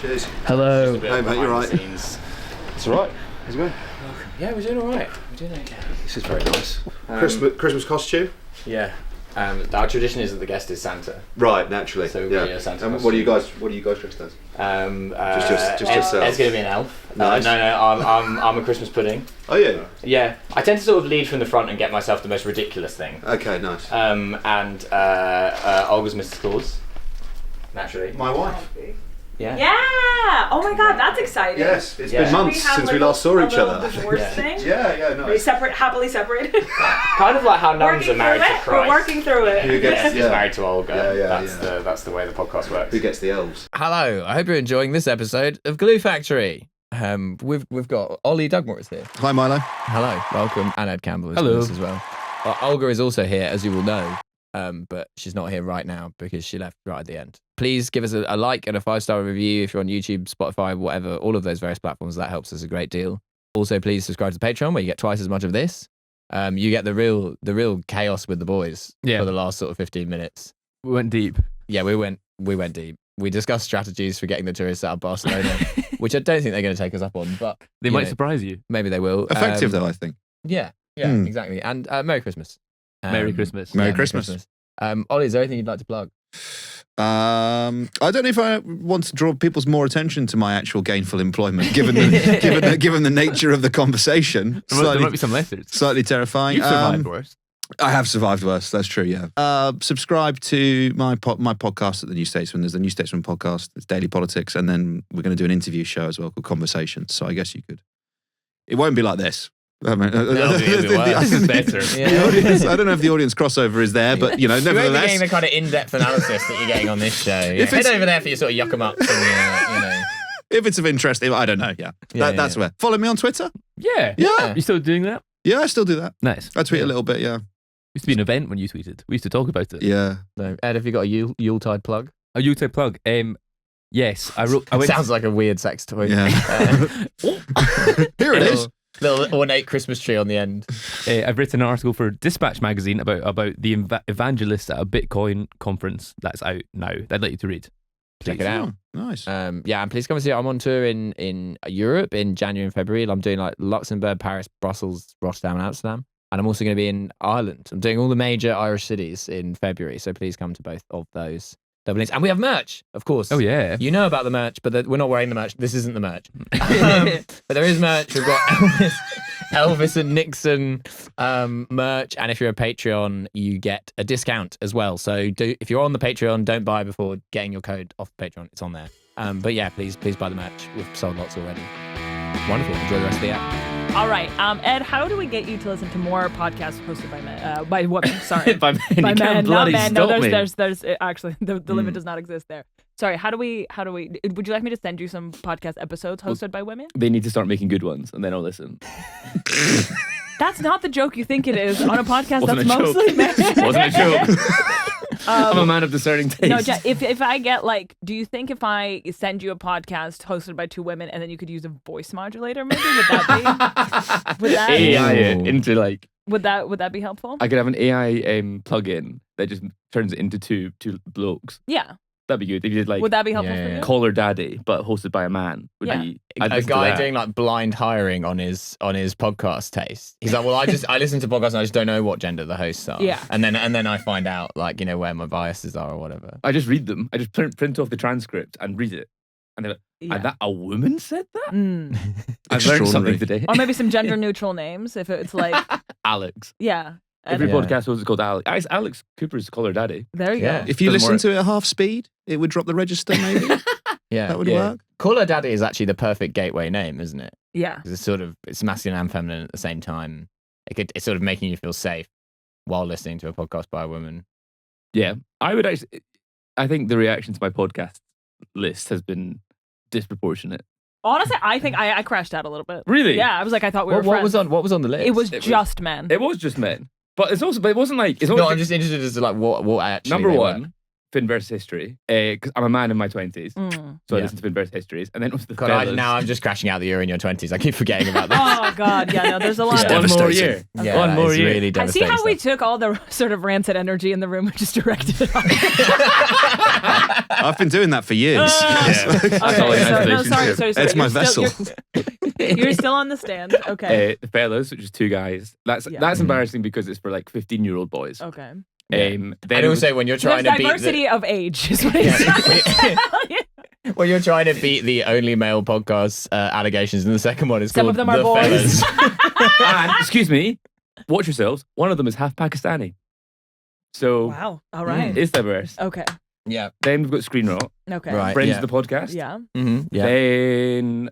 Cheers. Hello. Hey mate, you're right. It's alright. How's it going? Yeah, we're doing alright. We're doing okay. This is very nice. Christmas costume? Yeah. Our tradition is that the guest is Santa. Right, naturally. So we're Santa. What are you guys dressed as? Just yourself. Ed's going to be an elf. Nice. No, I'm a Christmas pudding. Oh yeah. Yeah, I tend to sort of lead from the front and get myself the most ridiculous thing. Okay, nice. And Olga's Mrs. Claus. Naturally. My wife. Yeah. Yeah! Oh my god, that's exciting. Yes, it's been months since we last saw each other. Divorce thing? Yeah, nice. Happily separated. Kind of like how nuns are married to Christ. We're working through it. Who gets He's married to Olga. Yeah. That's the way the podcast works. Who gets the elves? Hello, I hope you're enjoying this episode of Glue Factory. We've got Oli Dugmore is here. Hi Milo. Hello, welcome, and Ed Campbell is Hello. with us as well. Olga is also here, as you will know, but she's not here right now because she left right at the end. Please give us a like and a 5-star review if you're on YouTube, Spotify, whatever, all of those various platforms. That helps us a great deal. Also, please subscribe to Patreon where you get twice as much of this. You get the real chaos with the boys for the last sort of 15 minutes. We went deep. Yeah, we went deep. We discussed strategies for getting the tourists out of Barcelona, which I don't think they're going to take us up on, but They might surprise you. maybe they will. Effective though, I think. Yeah, exactly. And Merry Christmas. Merry Christmas. Merry Christmas. Ollie, is there anything you'd like to plug? I don't know if I want to draw people's more attention to my actual gainful employment, given the nature of the conversation. There might be some letters. Slightly terrifying. You've survived worse. I have survived worse. That's true. Yeah. Subscribe to my podcast at the New Statesman. There's the New Statesman podcast. It's daily politics, and then we're going to do an interview show as well called Conversations. So I guess you could. It won't be like this. I mean, It'll be worse. This is better. The audience, I don't know if the audience crossover is there, but You won't be nevertheless. getting the kind of in-depth analysis that you're getting on this show. Yeah. Head over there for your sort of yuck 'em up. If it's of interest, I don't know. That's where. Follow me on Twitter. Yeah. Yeah. You still doing that? Yeah, I still do that. Nice. I tweet a little bit. Yeah. Used to be an event when you tweeted. We used to talk about it. Yeah. No. Ed, have you got a Yuletide plug? A YouTube plug. Yes. I wrote. Sounds like a weird sex toy. Yeah. Here it is. Little ornate Christmas tree on the end. I've written an article for Dispatch magazine about the evangelists at a Bitcoin conference that's out now. I'd like you to read. Check it out. Oh, nice. Yeah, and please come and see it. I'm on tour in Europe in January and February. I'm doing like Luxembourg, Paris, Brussels, Rotterdam, and Amsterdam. And I'm also going to be in Ireland. I'm doing all the major Irish cities in February. So please come to both of those doublings. And we have merch, of course. Oh, yeah. You know about the merch, but we're not wearing the merch. This isn't the merch. But there is merch. We've got Elvis and Nixon merch. And if you're a Patreon, you get a discount as well. So if you're on the Patreon, don't buy before getting your code off the Patreon. It's on there. But yeah, please buy the merch. We've sold lots already. Wonderful. Enjoy the rest of the app. All right, Ed, how do we get you to listen to more podcasts hosted by men? By women, sorry. By men. By You men, can't not bloody men. stop No, me. there's actually, the limit does not exist there. Sorry, how do we, would you like me to send you some podcast episodes hosted by women? They need to start making good ones, and then I'll listen. That's not the joke you think it is on a podcast Wasn't that's a joke. mostly men. Wasn't a joke. I'm a man of discerning taste. No, if I get do you think if I send you a podcast hosted by two women and then you could use a voice modulator, maybe would that be? AI it into Would that be helpful? I could have an AI plug-in that just turns it into two blokes. Yeah. That'd be good. If you did Would that be helpful for you? Call Her Daddy, but hosted by a man. A guy doing like blind hiring on his podcast taste. He's like, well, I listen to podcasts and I just don't know what gender the hosts are. Yeah. And then I find out where my biases are or whatever. I just read them. I just print off the transcript and read it. And they're like, "And that a woman said that?" I've learned something today. Or maybe some gender neutral names if it's like Alex. Yeah. Every podcast host is called Alex. Alex Cooper's Call Her Daddy. There you go. If you listen to it at half speed, it would drop the register maybe. Yeah. That would work. Call Her Daddy is actually the perfect gateway name, isn't it? Yeah. It's masculine and feminine at the same time. It's sort of making you feel safe while listening to a podcast by a woman. Yeah. I think the reaction to my podcast list has been disproportionate. Honestly, I think I crashed out a little bit. Really? Yeah, I was like, I thought we were what friends. was on the list? It was just men. It was just men. But it wasn't like... I'm just interested as to like what actually Number one, Finn versus History, because I'm a man in my 20s, so I listen to Finn versus Histories, and then it was the fellas. Now I'm just crashing out that you're in your 20s. I keep forgetting about this. Oh God, yeah, no, there's a lot. One more year. Yeah, One more year. Really I see devastating how we stuff. took all the sort of rancid energy in the room and just directed it on. I've been doing that for years. Okay, so, sorry. It's my vessel. You're still on the stand. Okay. The fellas, which is two guys. That's embarrassing because it's for like 15-year-old boys. Okay. Then And also when you're trying to beat diversity of age is what it's Well, you're trying to beat the only male podcast allegations, and the second one is Some called of them are The boys. Fellas. And, excuse me, watch yourselves. One of them is half Pakistani. So, Wow. All right. it's diverse. Okay. Yeah. Then we've got Screen Rot, Okay. Right. Friends yeah. of the podcast. Yeah. Mm-hmm. Yeah. Then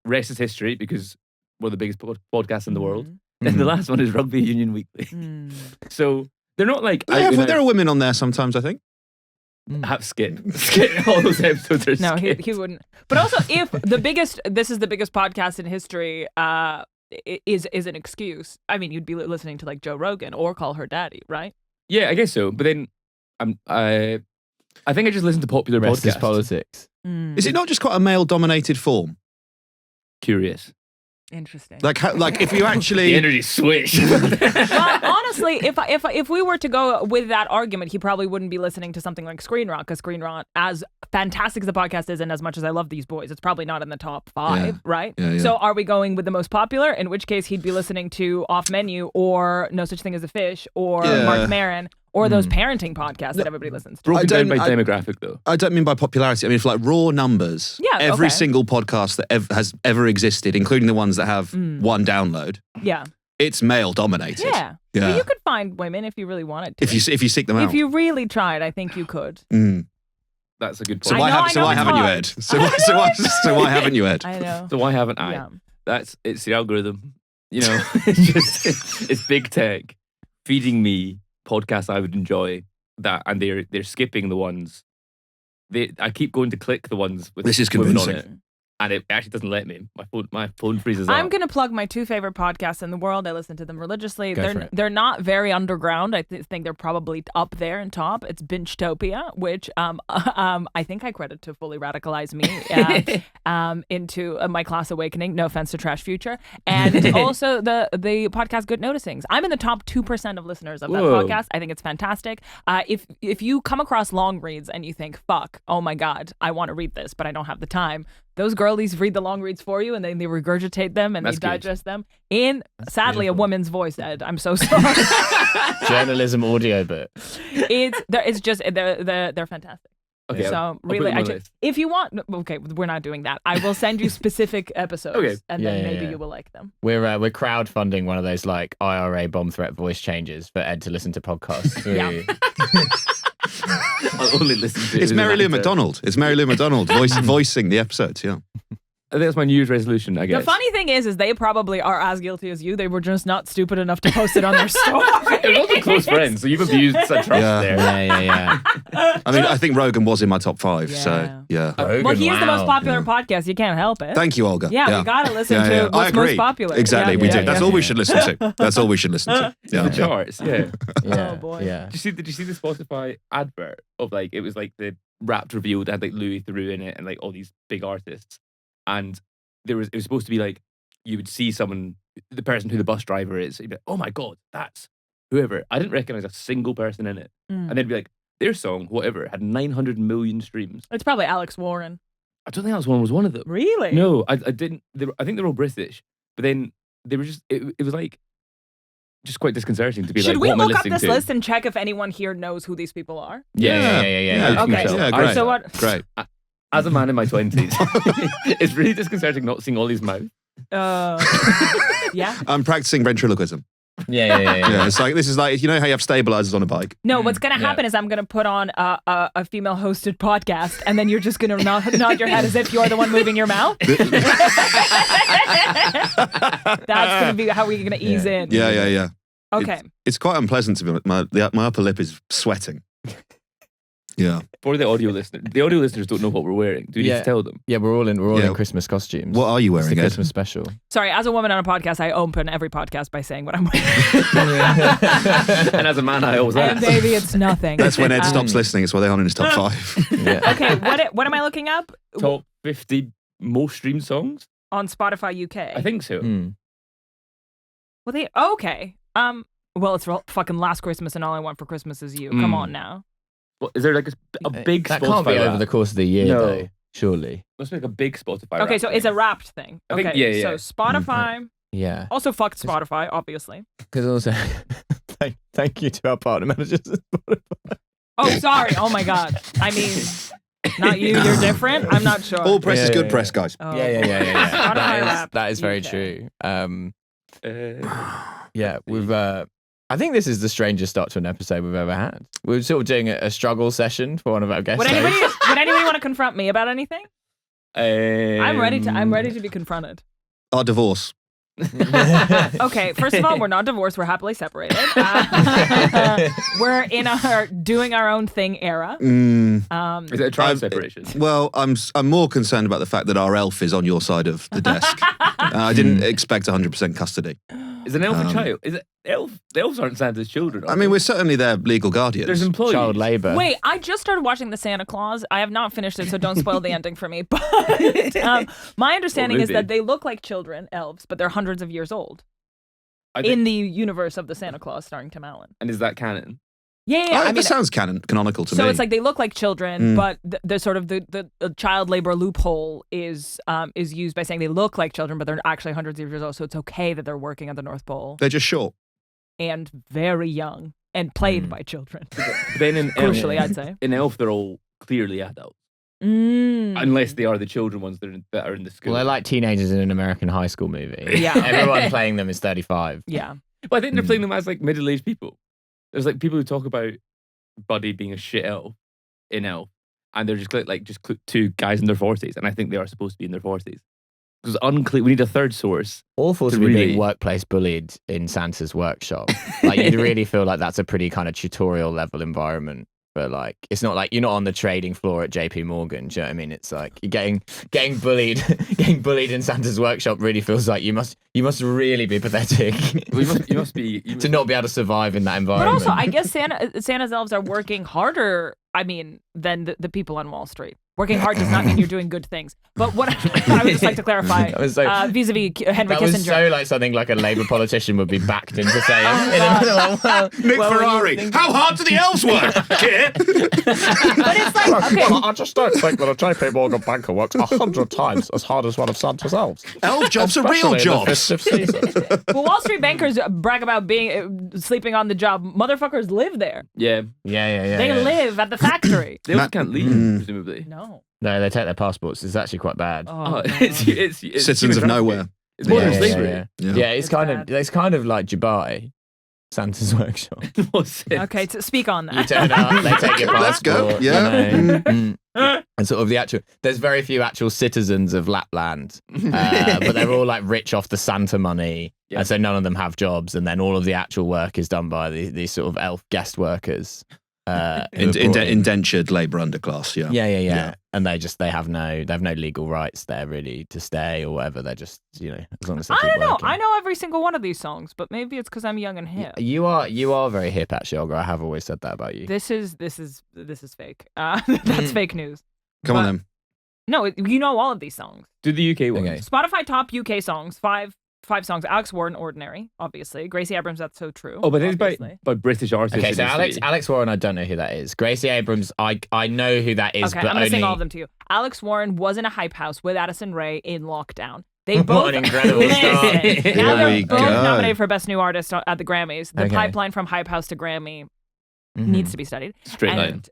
rest is history because we're the biggest podcasts in the world. Mhm. Then the last one is Rugby Union Weekly. Mm. So they're not like There are women on there sometimes, I think. have skit all those episodes are No, skit. he wouldn't. But also, if this is the biggest podcast in history, is an excuse. I mean, you'd be listening to like Joe Rogan or Call Her Daddy, right? Yeah, I guess so. But then I think I just listen to popular Rest is podcasts. politics. Is it not just quite a male-dominated form? Curious. Interesting. Like if you actually... The energy switch. Well, honestly, if we were to go with that argument, he probably wouldn't be listening to something like Screen Rot, because Screen Rot, as fantastic as the podcast is and as much as I love these boys, it's probably not in the top 5, right? Yeah, yeah. So are we going with the most popular? In which case he'd be listening to Off Menu or No Such Thing as a Fish or Mark Maron or those parenting podcasts that everybody listens to. Broken down by I- demographic, though. I don't mean by popularity. I mean, for like raw numbers, every okay. single podcast that has ever existed, including the ones that have one download, Yeah. it's male dominated. Yeah. Yeah. But you could find women if you really wanted to. If you seek them out. If you really tried, I think you could. That's a good So point. why, I know so why it's haven't you, hard. Ed? So why haven't you, Ed? I know. So why haven't I? Yeah. It's the algorithm. You know, it's big tech feeding me podcasts I would enjoy. And they're skipping the ones. I keep going to click the ones with This is women on convincing. it, and it actually doesn't let me. My phone freezes I'm up. going to plug my 2 favorite podcasts in the world. I listen to them religiously. Go for it. They're not very underground. I think they're probably up there and top. It's Binge-topia, which I think I credit to fully radicalize me into my class awakening. No offense to Trash Future. And also the podcast Good Noticings. I'm in the top 2% of listeners of that Whoa. podcast. I think it's fantastic. If you come across long reads and you think, fuck, oh my God, I want to read this, but I don't have the time, those girlies read the long reads for you and then they regurgitate them and That's they good. digest them in, sadly, beautiful. a woman's voice, Ed. I'm so sorry. Journalism audio book. It's just, they're fantastic. Okay, So I'll put really, it on my list. if you want, okay, we're not doing that. I will send you specific episodes Okay. and then Yeah, maybe yeah. you will like them. We're crowdfunding one of those like IRA bomb threat voice changes for Ed to listen to podcasts. Yeah. I'll only listen to it. It's as Mary an Lou actor. McDonald. It's Mary Lou McDonald voicing the episodes. Yeah. I think that's my New Year's resolution, I guess. The funny thing is they probably are as guilty as you. They were just not stupid enough to post it on their story. It was also close friends, so you've abused some trust Yeah. there. Yeah. I mean, I think Rogan was in my top 5. Yeah. So yeah. Well, he is the most Wow. popular podcast. You can't help it. Thank you, Olga. Yeah, we gotta listen to I what's agree. most popular. Exactly, Yeah, we yeah, do. That's yeah. all we should listen to. That's all we should listen to. Yeah. The charts, yeah. Yeah. Oh, boy. Yeah. Did you see the Spotify advert of like it was like the Wrapped revealed had like Louis Theroux in it and like all these big artists, and it was supposed to be like you would see someone, the person who the bus driver is, you'd be like, oh my god, that's whoever. I didn't recognize a single person in it, and they'd be like, their song whatever had 900 million streams. It's probably Alex Warren. I don't think that was one of them. Really? No, I didn't. I think they're all British, but then they were just. It was like just quite disconcerting to be Should like, we what am I look up listening this to? list and check if anyone here knows who these people are? Yeah. Okay. Yeah, great. So what? Great. As a man in my 20s, it's really disconcerting not seeing Ollie's mouth. Yeah. I'm practicing ventriloquism. Yeah. Yeah, it's like, this is like, you know how you have stabilizers on a bike? No, what's going to happen is I'm going to put on a female-hosted podcast, and then you're just going to nod your head as if you're the one moving your mouth. That's going to be how we're going to ease in. Yeah. Okay. It's quite unpleasant to be honest. My upper lip is sweating. Yeah. For the audio listeners don't know what we're wearing. Do we need to tell them? Yeah, we're all in Christmas costumes. What are you It's wearing, the Ed? Christmas special. Sorry, as a woman on a podcast, I open every podcast by saying what I'm wearing. And as a man, I always And ask. baby, it's nothing. That's when Ed stops listening. It's why they aren't in his top 5. Yeah. Okay, what am I looking up? Top 50 most streamed songs? On Spotify UK. I think so. Well, okay. Well, it's fucking Last Christmas and All I Want for Christmas Is You. Come on now. Well, is there like a big That Spotify can't be over rap? the course of the year, No. though. Surely. Must be like a big Spotify Okay, rap so thing. it's a wrapped thing. I think- Okay, yeah. so Spotify. Yeah. Also, fuck Spotify, obviously. Because also, thank you to our partner managers at Spotify. Oh, sorry. Oh my God. I mean, not you. You're different. I'm not sure. All press is Yeah, good yeah, press, guys. Oh. Yeah. Spotify Wrapped That is very UK. true. Uh, Yeah, we've. I think this is the strangest start to an episode we've ever had. We're sort of doing a struggle session for one of our guests. Would anybody want to confront me about anything? I'm ready to be confronted. Our divorce. Okay, first of all, we're not divorced. We're happily separated. We're in our doing our own thing era. Is it a trial separation? Well, I'm more concerned about the fact that our elf is on your side of the desk. I didn't expect 100% custody. Is an elf a child? Is it elf? The elves aren't Santa's children. I mean, we're certainly their legal guardians. There's employees. Child labour. Wait, I just started watching the Santa Claus. I have not finished it, so don't spoil the ending for me. But my understanding is movie. that they look like children, elves, but they're hundreds of years old. I think- In the universe of the Santa Claus starring Tim Allen. And is that canon? Yeah. Oh, I mean, that sounds canonical to me. so it's like they look like children, but the sort of the child labor loophole is used by saying they look like children, but they're actually hundreds of years old. So it's okay that they're working at the North Pole they're just short. and very young and played by children. Then in Crucially, elf, I'd say. in elf, they're all clearly adults, Mm. unless they are the children ones that are in the school. Well, they're like teenagers in an American high school movie. Yeah. Everyone playing them is 35. Yeah. Well, I think they're playing them as like middle-aged people. There's like people who talk about Buddy being a shit elf in Elf, and they're just two guys in their 40s, and I think they are supposed to be in their 40s. Because unclear. We need a third source. Awful to To be really- being workplace bullied in Santa's workshop. Like, you'd really feel like that's a pretty kind of tutorial level environment. But like, it's not like you're not on the trading floor at JP Morgan. Do you know what I mean? It's like you're getting bullied. Getting bullied in Santa's workshop really feels like you must really be pathetic You must be to not be able to survive in that But environment. also, I guess Santa's elves are working harder, than the people on Wall Street. Working hard does not mean you're doing good things. But what I would just like to clarify, That was so- vis-a-vis Henry that was Kissinger. so like something like a Labour politician would be backed into saying. Nick Ferrari, how hard do the elves work? Kid? But it's like, okay, I just don't think that a JP Morgan banker works 100 times as hard as one of Santa's elves. Elf jobs are real Especially in the jobs. festive season. well, Wall Street bankers brag about being sleeping on the job. Motherfuckers live there. Yeah. Yeah. They live at the factory. They also can't leave, presumably. No. No, they take their passports. It's actually quite bad. Oh, it's Citizens of human nowhere. trafficking. It's more than Yeah, slavery. Yeah. Yeah, it's It's kind of like Dubai, Santa's workshop. What's it? Okay, speak on You that. turn up, they take your passport. Let's go, yeah. you know. And sort of there's very few actual citizens of Lapland, but they're all like rich off the Santa money, Yeah. and so none of them have jobs, and then all of the actual work is done by these sort of elf guest workers. who are brought in. Indentured labour underclass, yeah. Yeah. And they have no legal rights there really to stay or whatever. They're just, as long as they I keep don't know. working. I know every single one of these songs, but maybe it's because I'm young and hip. You are very hip, actually, Olga. I have always said that about you. This is fake. That's fake news. Come on But- then. No, you know all of these songs. Do the UK ones. Okay. Spotify top UK songs, five songs. Alex Warren, Ordinary, obviously. Gracie Abrams, That's So True. Oh, but it's obviously. by British artists. Okay, in so the city. Alex Warren, I don't know who that is. Gracie Abrams, I know who that is, Okay, but I'm going to only... sing all of them to you. Alex Warren was in a hype house with Addison Rae in lockdown. They What both an incredible start. Listen, Here now they're we both go. nominated for Best New Artist at the Grammys. The Okay. pipeline from hype house to Grammy Mhm. needs to be studied. Straight line.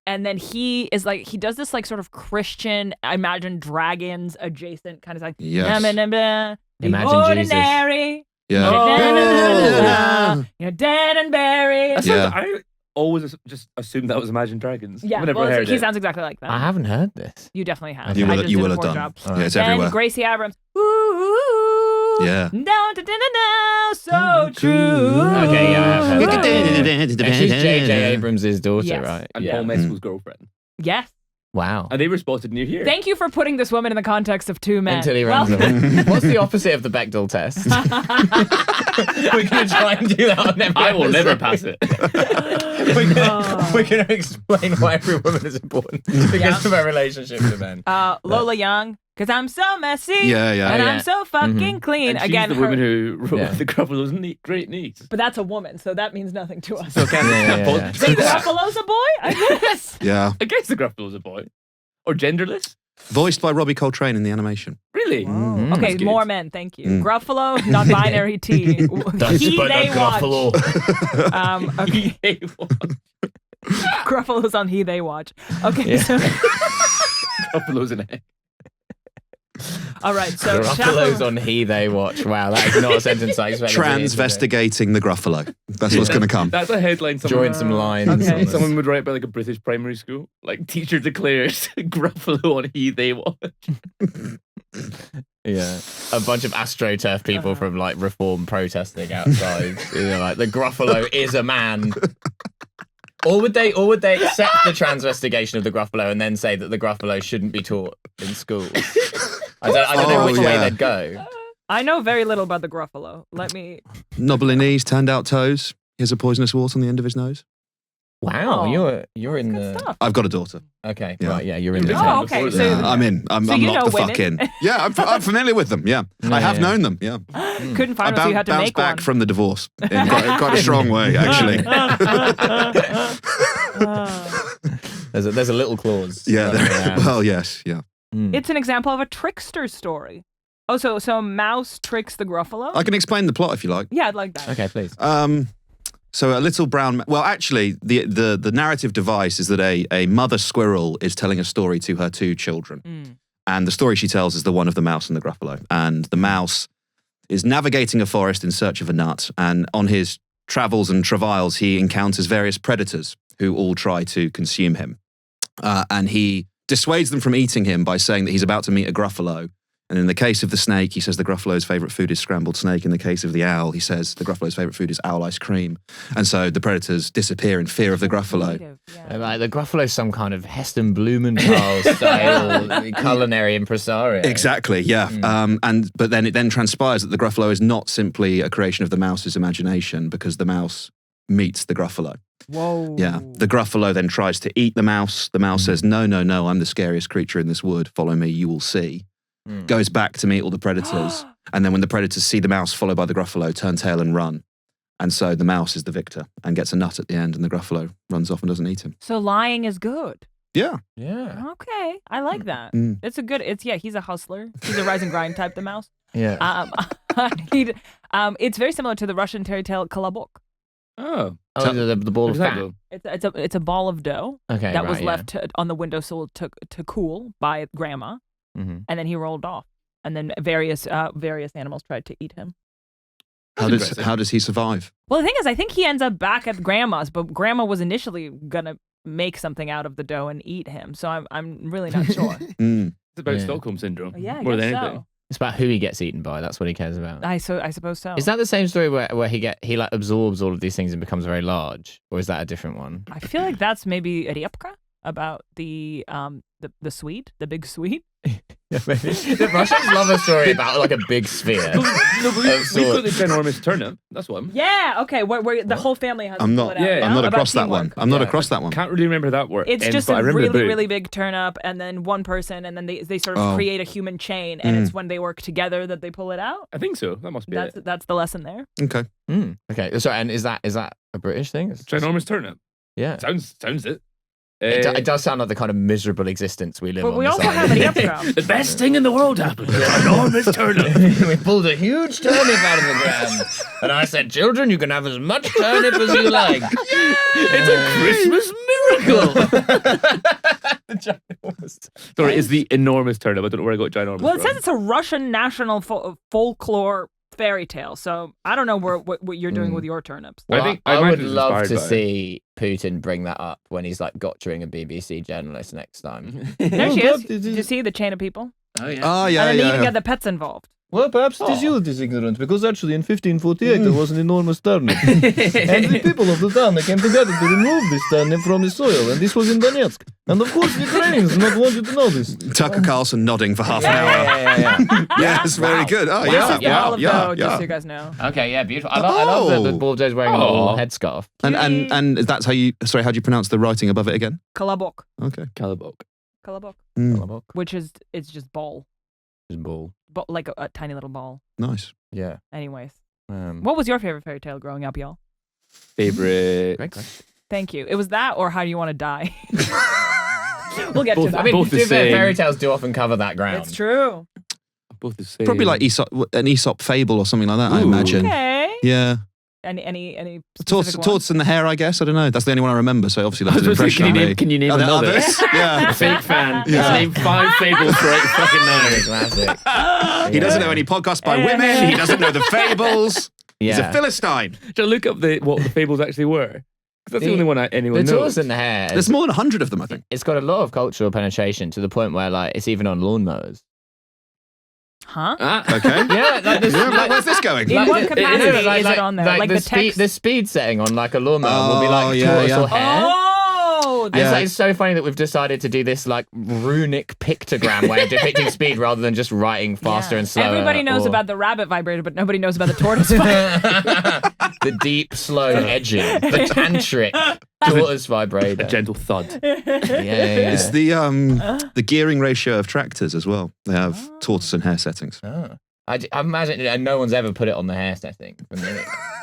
And then he does this like sort of Christian, I imagine dragons adjacent kind of like Yes. the Imagine ordinary, Yeah. da-da-da-da-da, you're dead and buried. That Yeah. sounds- I always just assumed that was Imagine Dragons. Yeah, Whenever well, I heard he it. sounds exactly like that. I haven't heard this. You definitely have. You I will, just you did will a have poor done. job. Yeah, it's Then everywhere. Gracie Abrams. Ooh, Yeah. Down to dinner now, so true. Okay, yeah, I have heard that. And she's J.J. Yeah. Abrams' daughter, Yes. right? And Yeah. Paul Mescal's girlfriend. Yes. Wow. And they were spotted near here. Thank you for putting this woman in the context of two men. Until he Well- runs away. What's the opposite of the Bechdel test? We're going to try and do that on every I will never episode. pass it. We're going to explain why every woman is important because of her relationship to men. Lola Young, because I'm so messy. Yeah, yeah. And Oh, yeah. I'm so fucking clean. And she's Again, the her- woman who wrote Yeah. the Gruffalo's great niece. but that's a woman, so that means nothing to us. So can't Yeah. say that. Gruffalo's a boy, I guess. Yeah. I guess the Gruffalo's a boy. Or genderless. Voiced by Robbie Coltrane in the animation. Really? Mm. Okay, That's more good. men, thank you. Mm. Gruffalo, non-binary T. He, they watch. Okay. Gruffalo's on he, they watch. Okay, Yeah. so Gruffalo's an egg. all right, so Gruffalo's on he, they watch. Wow, that is not a sentence I expected. Transvestigating the Gruffalo. That's what's going to come. That's a headline. Drawing some lines. Okay. on this. Someone would write by like a British primary school. Like, teacher declares Gruffalo on he, they watch. Yeah, a bunch of AstroTurf people from like Reform protesting outside. Like the Gruffalo is a man. Or would they accept the transvestigation of the Gruffalo and then say that the Gruffalo shouldn't be taught in schools? I don't know Oh, which way yeah. they'd go. I know very little about the Gruffalo. Let me. Knobbly knees, turned out toes. He has a poisonous wart on the end of his nose. Wow, Oh, you're in Good the stuff. I've got a daughter. okay, Yeah. right, yeah, you're in the Oh, Oh, tent. okay. before So, that. I'm in. I'm So you locked know the fuck women. in. Yeah, I'm familiar with them. Yeah. I have Yeah. known them. Yeah. couldn't I find one, so you had to bounced make back one. from the divorce in quite a strong way, actually. There's a little clause. Yeah. running around. Well, yes. Yeah. Mm. It's an example of a trickster story. Oh, so Mouse tricks the Gruffalo? I can explain the plot if you like. Yeah, I'd like that. Okay, please. So a little brown. Well, actually, the narrative device is that a mother squirrel is telling a story to her two children, and the story she tells is the one of the mouse and the Gruffalo. And the mouse is navigating a forest in search of a nut, and on his travels and travails, he encounters various predators who all try to consume him, and he dissuades them from eating him by saying that he's about to meet a Gruffalo. And in the case of the snake, he says the Gruffalo's favourite food is scrambled snake. In the case of the owl, he says the Gruffalo's favourite food is owl ice cream. And so the predators disappear in fear of the Gruffalo. Creative, yeah. Like the Gruffalo's some kind of Heston Blumenthal style culinary impresario. Exactly, yeah. But then it then transpires that the Gruffalo is not simply a creation of the mouse's imagination because the mouse meets the Gruffalo. Whoa. Yeah. The Gruffalo then tries to eat the mouse. The mouse says, no, I'm the scariest creature in this wood. Follow me, you will see. Goes back to meet all the predators. And then when the predators see the mouse followed by the Gruffalo, turn tail and run. And so the mouse is the victor and gets a nut at the end, and the Gruffalo runs off and doesn't eat him. So lying is good. Yeah. Yeah. Okay, I like that. Mm. He's a hustler. He's a rise and grind type, the mouse. Yeah. It's very similar to the Russian fairy tale Kolobok. Oh. Oh, the ball What of does that fat. do? It's a ball of dough Okay, that right, was yeah. left on the windowsill to cool by grandma, Mhm. and then he rolled off. And then various animals tried to eat him. How does he survive? Well, the thing is, I think he ends up back at grandma's, but grandma was initially gonna make something out of the dough and eat him. So I'm really not sure. Mm. It's about Yeah. Stockholm syndrome. Yeah, I more than guess anything. so. It's about who he gets eaten by. That's what he cares about. I suppose so. Is that the same story where he like absorbs all of these things and becomes very large, or is that a different one? I feel like that's maybe Ryepka about the sweet, the big sweet. Yeah, maybe. The Russians love a story about like a big sphere. No, but we've got sorts. the ginormous turnip. That's one. Yeah, okay, where the whole family has I'm to not. pull it out. Yeah, I'm not About across that one. teamwork. I'm not Yeah. across that one. Can't really remember how that works. It's just but I a remember really, the book. really big turnip, and then one person, and then they sort of Oh. create a human chain, and it's when they work together that they pull it out. I think so. That must be it. That's the lesson there. Okay. Okay, sorry, and is that a British thing? Ginormous turnip. Yeah. Sounds it. It does sound like the kind of miserable existence we live But on. we this also have island. Ryepka. The best thing in the world happened. Ginormous turnip. We pulled a huge turnip out of the ground. And I said, children, you can have as much turnip as you like. It's a Christmas miracle. Sorry, it's the enormous turnip. I don't know where I got ginormous Well, it from. says it's a Russian national folklore fairy tale, so I don't know what you're doing with your turnips. Well, I think- I I would imagine it's love to inspired by it. see Putin bring that up when he's like gotchaing a BBC journalist next time. There she Oh, is. God, Did you see the chain of people? Oh yeah. Oh, And yeah, then they yeah. even yeah. get the pets involved. Well, perhaps it is you that is ignorant, because actually in 1548 there was an enormous turnip. And the people of the town, they came together to remove this turnip from the soil, and this was in Donetsk. And of course the Ukrainians do not want you to know this. Tucker Carlson nodding for half an hour. Yes, very good. Oh, Massive yeah, olive yeah, though, yeah. just so you guys know. Okay, yeah, beautiful. I love that Bald Joe's wearing a little headscarf. And that's how you, sorry, how do you pronounce the writing above it again? Kalabok. Okay. Calabok. Kalabok. Which is, it's just ball. Just ball. Like a tiny little ball. Nice. Yeah. Anyways. What was your favorite fairy tale growing up, y'all? Favorite. Great question. Thank you. It was that or How Do You Want to Die? We'll get to Both- that. I mean, Both the to be fair, same. fairy tales do often cover that ground. It's true. Both the same. Probably like an Aesop fable or something like that, I Ooh. imagine. Okay. Yeah. Any Tortoise specific ones? and the hare, I guess. I don't know. That's the only one I remember, so obviously left an impression on me. Can you name Are there another? others? Yeah. Fake fan. Yeah. Name 5 fables for 8 fucking 9. Classic. He doesn't know any podcasts by women. He doesn't know the fables. He's a Yeah. Philistine. Should I look up what the fables actually were? 'Cause that's the only one anyone The knows. tortoise and the hare. There's more than 100 of them, I think. It's got a lot of cultural penetration to the point where, like, it's even on lawnmowers. Huh? Okay. Yeah, like this. Yeah, where's this going? In what capacity is it on there? Like the speed, text? the speed setting on like a lawnmower will be Oh, like yeah, tortoise yeah. or hare. Oh, And it's, Yeah. like, it's so funny that we've decided to do this like runic pictogram way of depicting speed rather than just writing faster yeah. and slower. Everybody knows or about the rabbit vibrator, but nobody knows about the tortoise vibrator. the deep, slow edging, the tantric tortoise vibrator. A gentle thud. Yeah. It's the gearing ratio of tractors as well. They have tortoise and hare settings. Oh. I imagine no one's ever put it on the hair setting.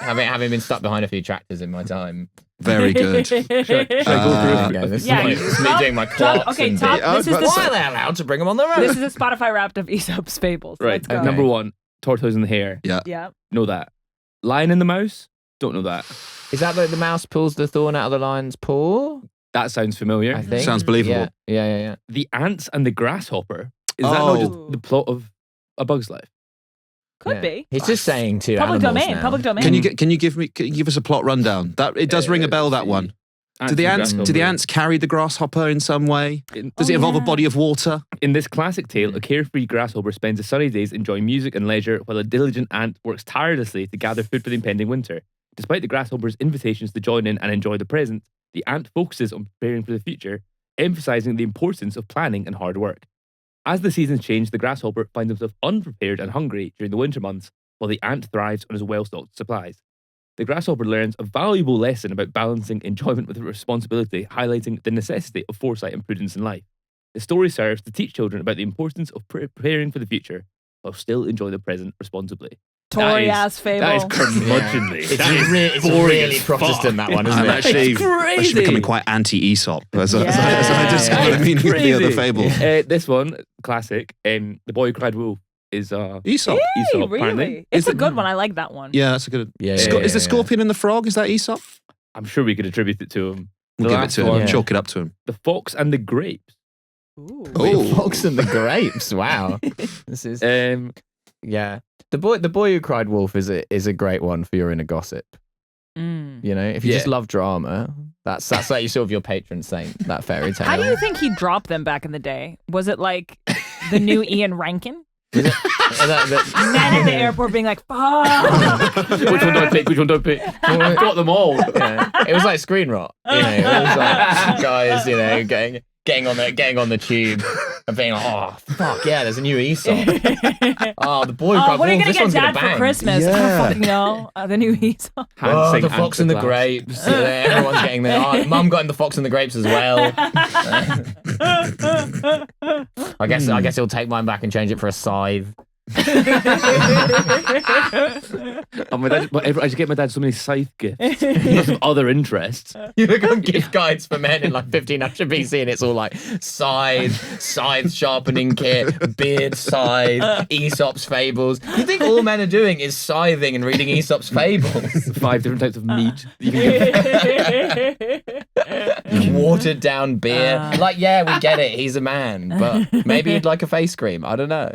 Having been stuck behind a few tractors in my time. Very good. Should I go through? Okay, this is Yeah, my- you- this is me top- doing my top- Clarkson okay, bit. top- this is the- Why are they allowed to bring them on the road? This is a Spotify Wrapped of Aesop's fables. Right. Let's go. Number 1, tortoise and the hare. Yeah. Yeah. Know that. Lion and the mouse. Don't know that. Is that the mouse pulls the thorn out of the lion's paw? That sounds familiar. I think. Sounds believable. Yeah. The ants and the grasshopper. Is that not just Oh. the plot of A Bug's Life? Could Yeah. be. He's just saying to Public animals domain. now. Public domain. Can you give us a plot rundown? That it does ring a bell. That one. Do the ants carry the grasshopper in some way? Does it involve a body of water? In this classic tale, a carefree grasshopper spends his sunny days enjoying music and leisure while a diligent ant works tirelessly to gather food for the impending winter. Despite the grasshopper's invitations to join in and enjoy the present, the ant focuses on preparing for the future, emphasizing the importance of planning and hard work. As the seasons change, the grasshopper finds himself unprepared and hungry during the winter months, while the ant thrives on his well-stocked supplies. The grasshopper learns a valuable lesson about balancing enjoyment with responsibility, highlighting the necessity of foresight and prudence in life. The story serves to teach children about the importance of preparing for the future while still enjoy the present responsibly. Tory ass fable. That is curmudgeonly. It's, That is it's boring really as fuck. Protestant, that one, isn't I'm it? actually crazy. becoming quite anti-Aesop as I Yeah. discover the meaning of the other Crazy. fable. This one, classic. The Boy Who Cried Wolf is Aesop. Aesop, apparently. Really? It's Is a it- good one. I like that one. Yeah, that's a good. Yeah, Is the scorpion and the frog? Is that Aesop? I'm sure we could attribute it to him. We'll The give it last to him. one, Yeah. Chalk it up to him. The Fox and the Grapes. Ooh. Oh. The fox and the grapes. Wow. This is yeah. The boy who cried wolf is a great one for your inner gossip. Mm. You know, if you Yeah. just love drama, that's like you sort of your patron saint. That fairy tale. How do you think he dropped them back in the day? Was it like the new Ian Rankin? Men at the airport being like, fuck. Which one do I pick? Which one do I pick? I've got them all. Yeah. It was like screen rot. You know, it was like guys, you know, getting on the tube and being like, oh fuck yeah, there's a new Aesop. Oh, the boy. Oh, what are you this gonna one's get Dad bang. for Christmas? I Yeah. don't fucking know. The new Aesop. Oh, Hand-sing the fox and the Ants grapes. Everyone's getting there. Oh, Mum got in the fox and the grapes as well. I guess he'll take mine back and change it for a scythe. Oh, my dad, I just get my dad so many scythe gifts. Lots of other interests. You look on gift guides for men in like 1500 BC and it's all like scythe sharpening kit, beard scythe, Aesop's fables. You think all men are doing is scything and reading Aesop's fables? 5 different types of meat. You can give. Watered down beer. Like, yeah, we get it. He's a man. But maybe he'd like a face cream. I don't know.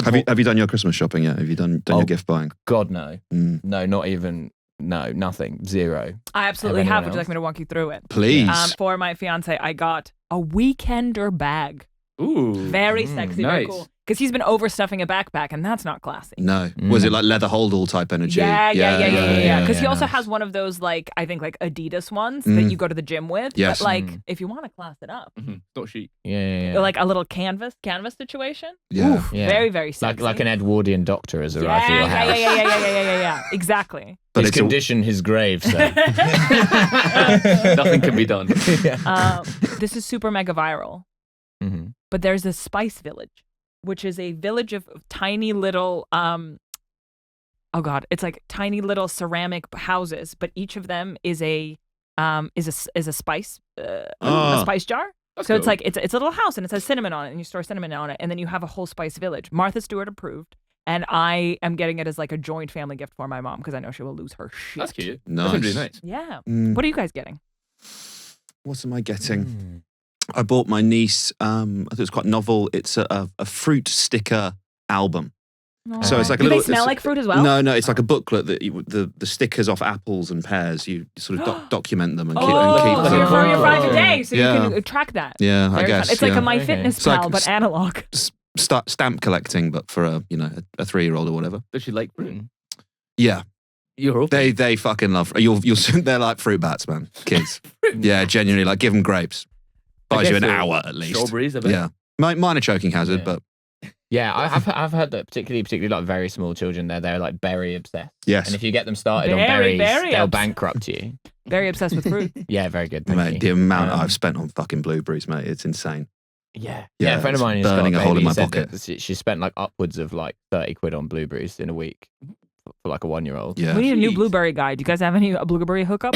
Have you done your Christmas shopping yet? Have you done your gift buying? God, no. Mm. No, not even. No, nothing. Zero. I absolutely Anyone have. Would you else? like me to walk you through it? Please. For my fiance, I got a weekender bag. Ooh. Very sexy, very nice. cool. Because he's been overstuffing a backpack, and that's not classy. No. Was it like leather holdall type energy? Yeah. Because he also nice. has one of those, like, I think, like Adidas ones that you go to the gym with. Yes. But, like, if you want to class it up, Not chic. Yeah. like a little canvas situation. Yeah. Oof, Yeah. Very, very sexy. Like an Edwardian doctor has arrived at your house. Yeah. Exactly. But His it's condition, his grave, sir. Nothing can be done. This is super mega viral. Mhm. But there's a spice village, which is a village of tiny little oh god, it's like tiny little ceramic houses, but each of them is a spice a spice jar. That's So it's cool. like it's a little house and it says cinnamon on it, and you store cinnamon on it, and then you have a whole spice village. Martha Stewart approved, and I am getting it as like a joint family gift for my mom because I know she will lose her shit. That's cute. Nice. That's really nice. Yeah. Mm. What are you guys getting? What am I getting? I bought my niece, I think it's quite novel. It's a fruit sticker album. So it's like a Do little. they smell it's- like fruit as well? No, it's like a booklet that the stickers off apples and pears. You sort of document them and keep Oh, so them. you're for your Right. 5 a day, so Yeah. you can track that. Yeah, I Very guess. fun. It's like yeah. a My Okay. Fitness It's like Pal, but analog. Stamp collecting, but for a 3-year-old or whatever. Does she like fruit? Yeah, You're hoping. they fucking love. You'll they're like fruit bats, man. Kids. Yeah, genuinely, like give them grapes. Buys you an hour at least. Strawberries, I bet. Yeah, minor choking hazard, Yeah. but Yeah, I've heard that particularly like very small children, they're like berry obsessed. yes, And if you get them started on Very, berries, very they'll obsessed. bankrupt you. Very obsessed with fruit. Yeah, very good. Thank mate, you. the amount Um, I've spent on fucking blueberries, mate, it's insane. Yeah, Yeah, a friend of it's mine who's got burning a hole in baby my said pocket. that she spent like upwards of like 30 quid on blueberries in a week for like a 1-year-old. Yeah, We need a new Jeez. blueberry guide. Do you guys have any blueberry hookup?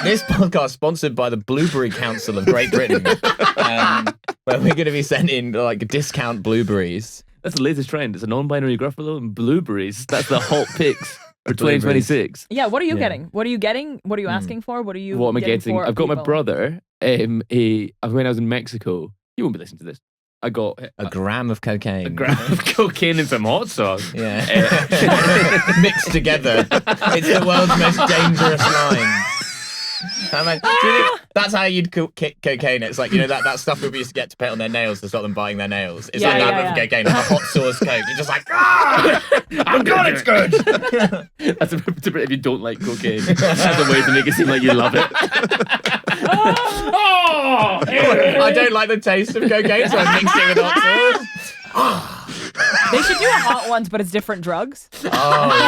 This podcast sponsored by the Blueberry Council of Great Britain, where we're going to be sending like discount blueberries. That's the latest trend. It's a non-binary Gruffalo and blueberries. That's the hot picks for 2026. Yeah, what are you Yeah. getting? What are you getting? What are you asking for? What are you What am I getting getting? for I've got my people? brother. When I was in Mexico, you won't be listening to this. I got A gram of cocaine. a gram of cocaine and some hot sauce. Yeah. Mixed together. It's the world's most dangerous line. I mean, do you think that's how you'd kick cocaine? It's like, that stuff people used to get to put on their nails to stop them biting their nails. It's Yeah, like that, yeah, but for yeah. cocaine, like a hot sauce coke. You're just like, oh God, it's good. That's if you don't like cocaine. That's a way to make it seem like you love it. I don't like the taste of cocaine, so I mixed it with hot sauce. They should do hot ones, but it's different drugs. Oh,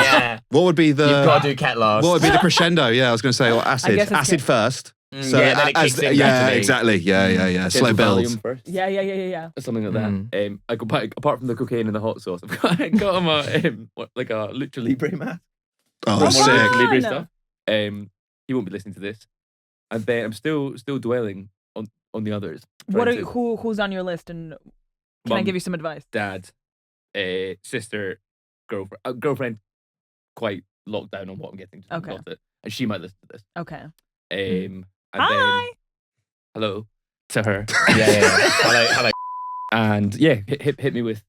yeah. what would be the You've got to do cat last. what would be the crescendo? Yeah, I was going to say, or acid. guess it's Acid good. first. So yeah, then it kicks in yeah, gradually. exactly. Yeah. Slow Get the build. Valium first. Yeah. Something like that. I got apart from the cocaine and the hot sauce, I got him a Lucha Libre mask. Oh, From sick. one of the Libre Fun. stuff. He won't be listening to this, and then I'm still dwelling on the others. What are Trying you, to- who's on your list, and can I Mum, give you some advice? Dad, sister, girlfriend, quite locked down on what I'm getting. Okay. Not that- and she might listen to this. Okay. And Hi. then hello to her, Yeah. Hello. and yeah, hit me with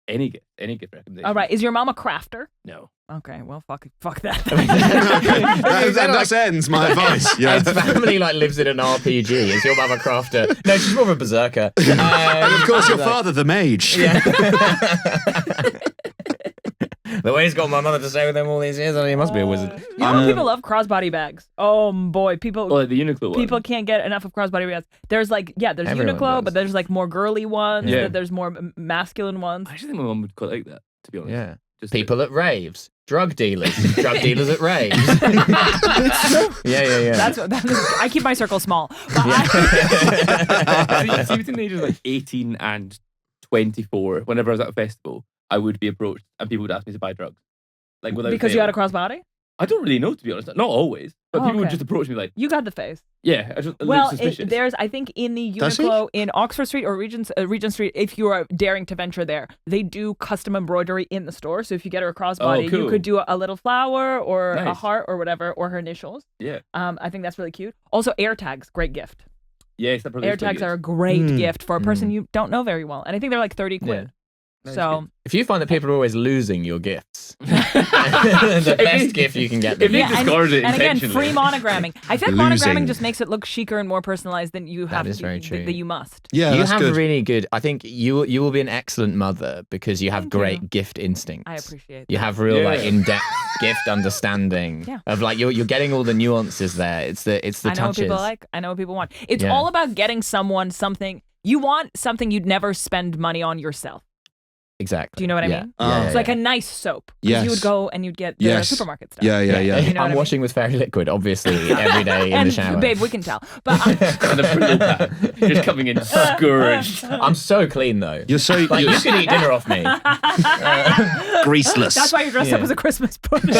any gift recommendation. All right. Is your mom a crafter? No. Okay. Well, fuck that. That ends my advice. Yeah. Ed's family lives in an RPG. Is your mum a crafter? No, she's more of a berserker. And of course, your father, the mage. Yeah. The way he's got my mother to stay with him all these years, he must be a wizard. You know, people love crossbody bags. Oh boy, people. Oh, the Uniqlo one. People can't get enough of crossbody bags. There's there's Everyone Uniqlo, does. but there's like more girly ones. Yeah. There's more masculine ones. I actually think my mum would quite like that. To be honest. Yeah. Just People at raves. Drug dealers. Drug dealers at raves. Yeah. That's I keep my circle small. But see, between the ages of like 18 and 24, whenever I was at a festival, I would be approached and people would ask me to buy drugs. Like without because you fail. had a crossbody, I don't really know, to be honest. Not always, but Oh, people would okay. just approach me like, you got the face. yeah, I just Well, look suspicious. there's I think in the Does he? Uniqlo in Oxford Street or Regent Street, if you are daring to venture there, they do custom embroidery in the store. So if you get her a crossbody, you cool. could do a little flower or a Nice. heart or whatever, or her initials. Yeah. I think that's really cute. Also, air tags, great gift. Yes, that probably Air is quite tags good. are a great gift for a person you don't know very well, and I think they're like 30 quid. So If you find that people are always losing your gifts, the best gift you can get them. If you discard it and again, intentionally. free monogramming. I think Losing. monogramming just makes it look chicer and more personalized than you have. That is very true. That you must. Yeah, You that's have good. really good. I think you will be an excellent mother because you have Thank great you. gift instincts. I appreciate You that. have real like Yeah. in-depth gift understanding Yeah. of like you're getting all the nuances there. It's the I know what touches. people like. I know what people want. It's Yeah. all about getting someone something. You want something you'd never spend money on yourself. Exactly. Do you know what I Yeah. mean? Oh. It's like a nice soap. 'Cause Yes. You would go and you'd get the Yes. supermarket stuff. Yeah. You know I'm what I mean? washing with fairy liquid, obviously, every day in and the shower. babe, we can tell. But And the Brillo pad. You're just coming in scourged. I'm so clean though. You're so Like you could eat dinner off me. greaseless. that's why you're dressed up Yeah. as a Christmas pudding.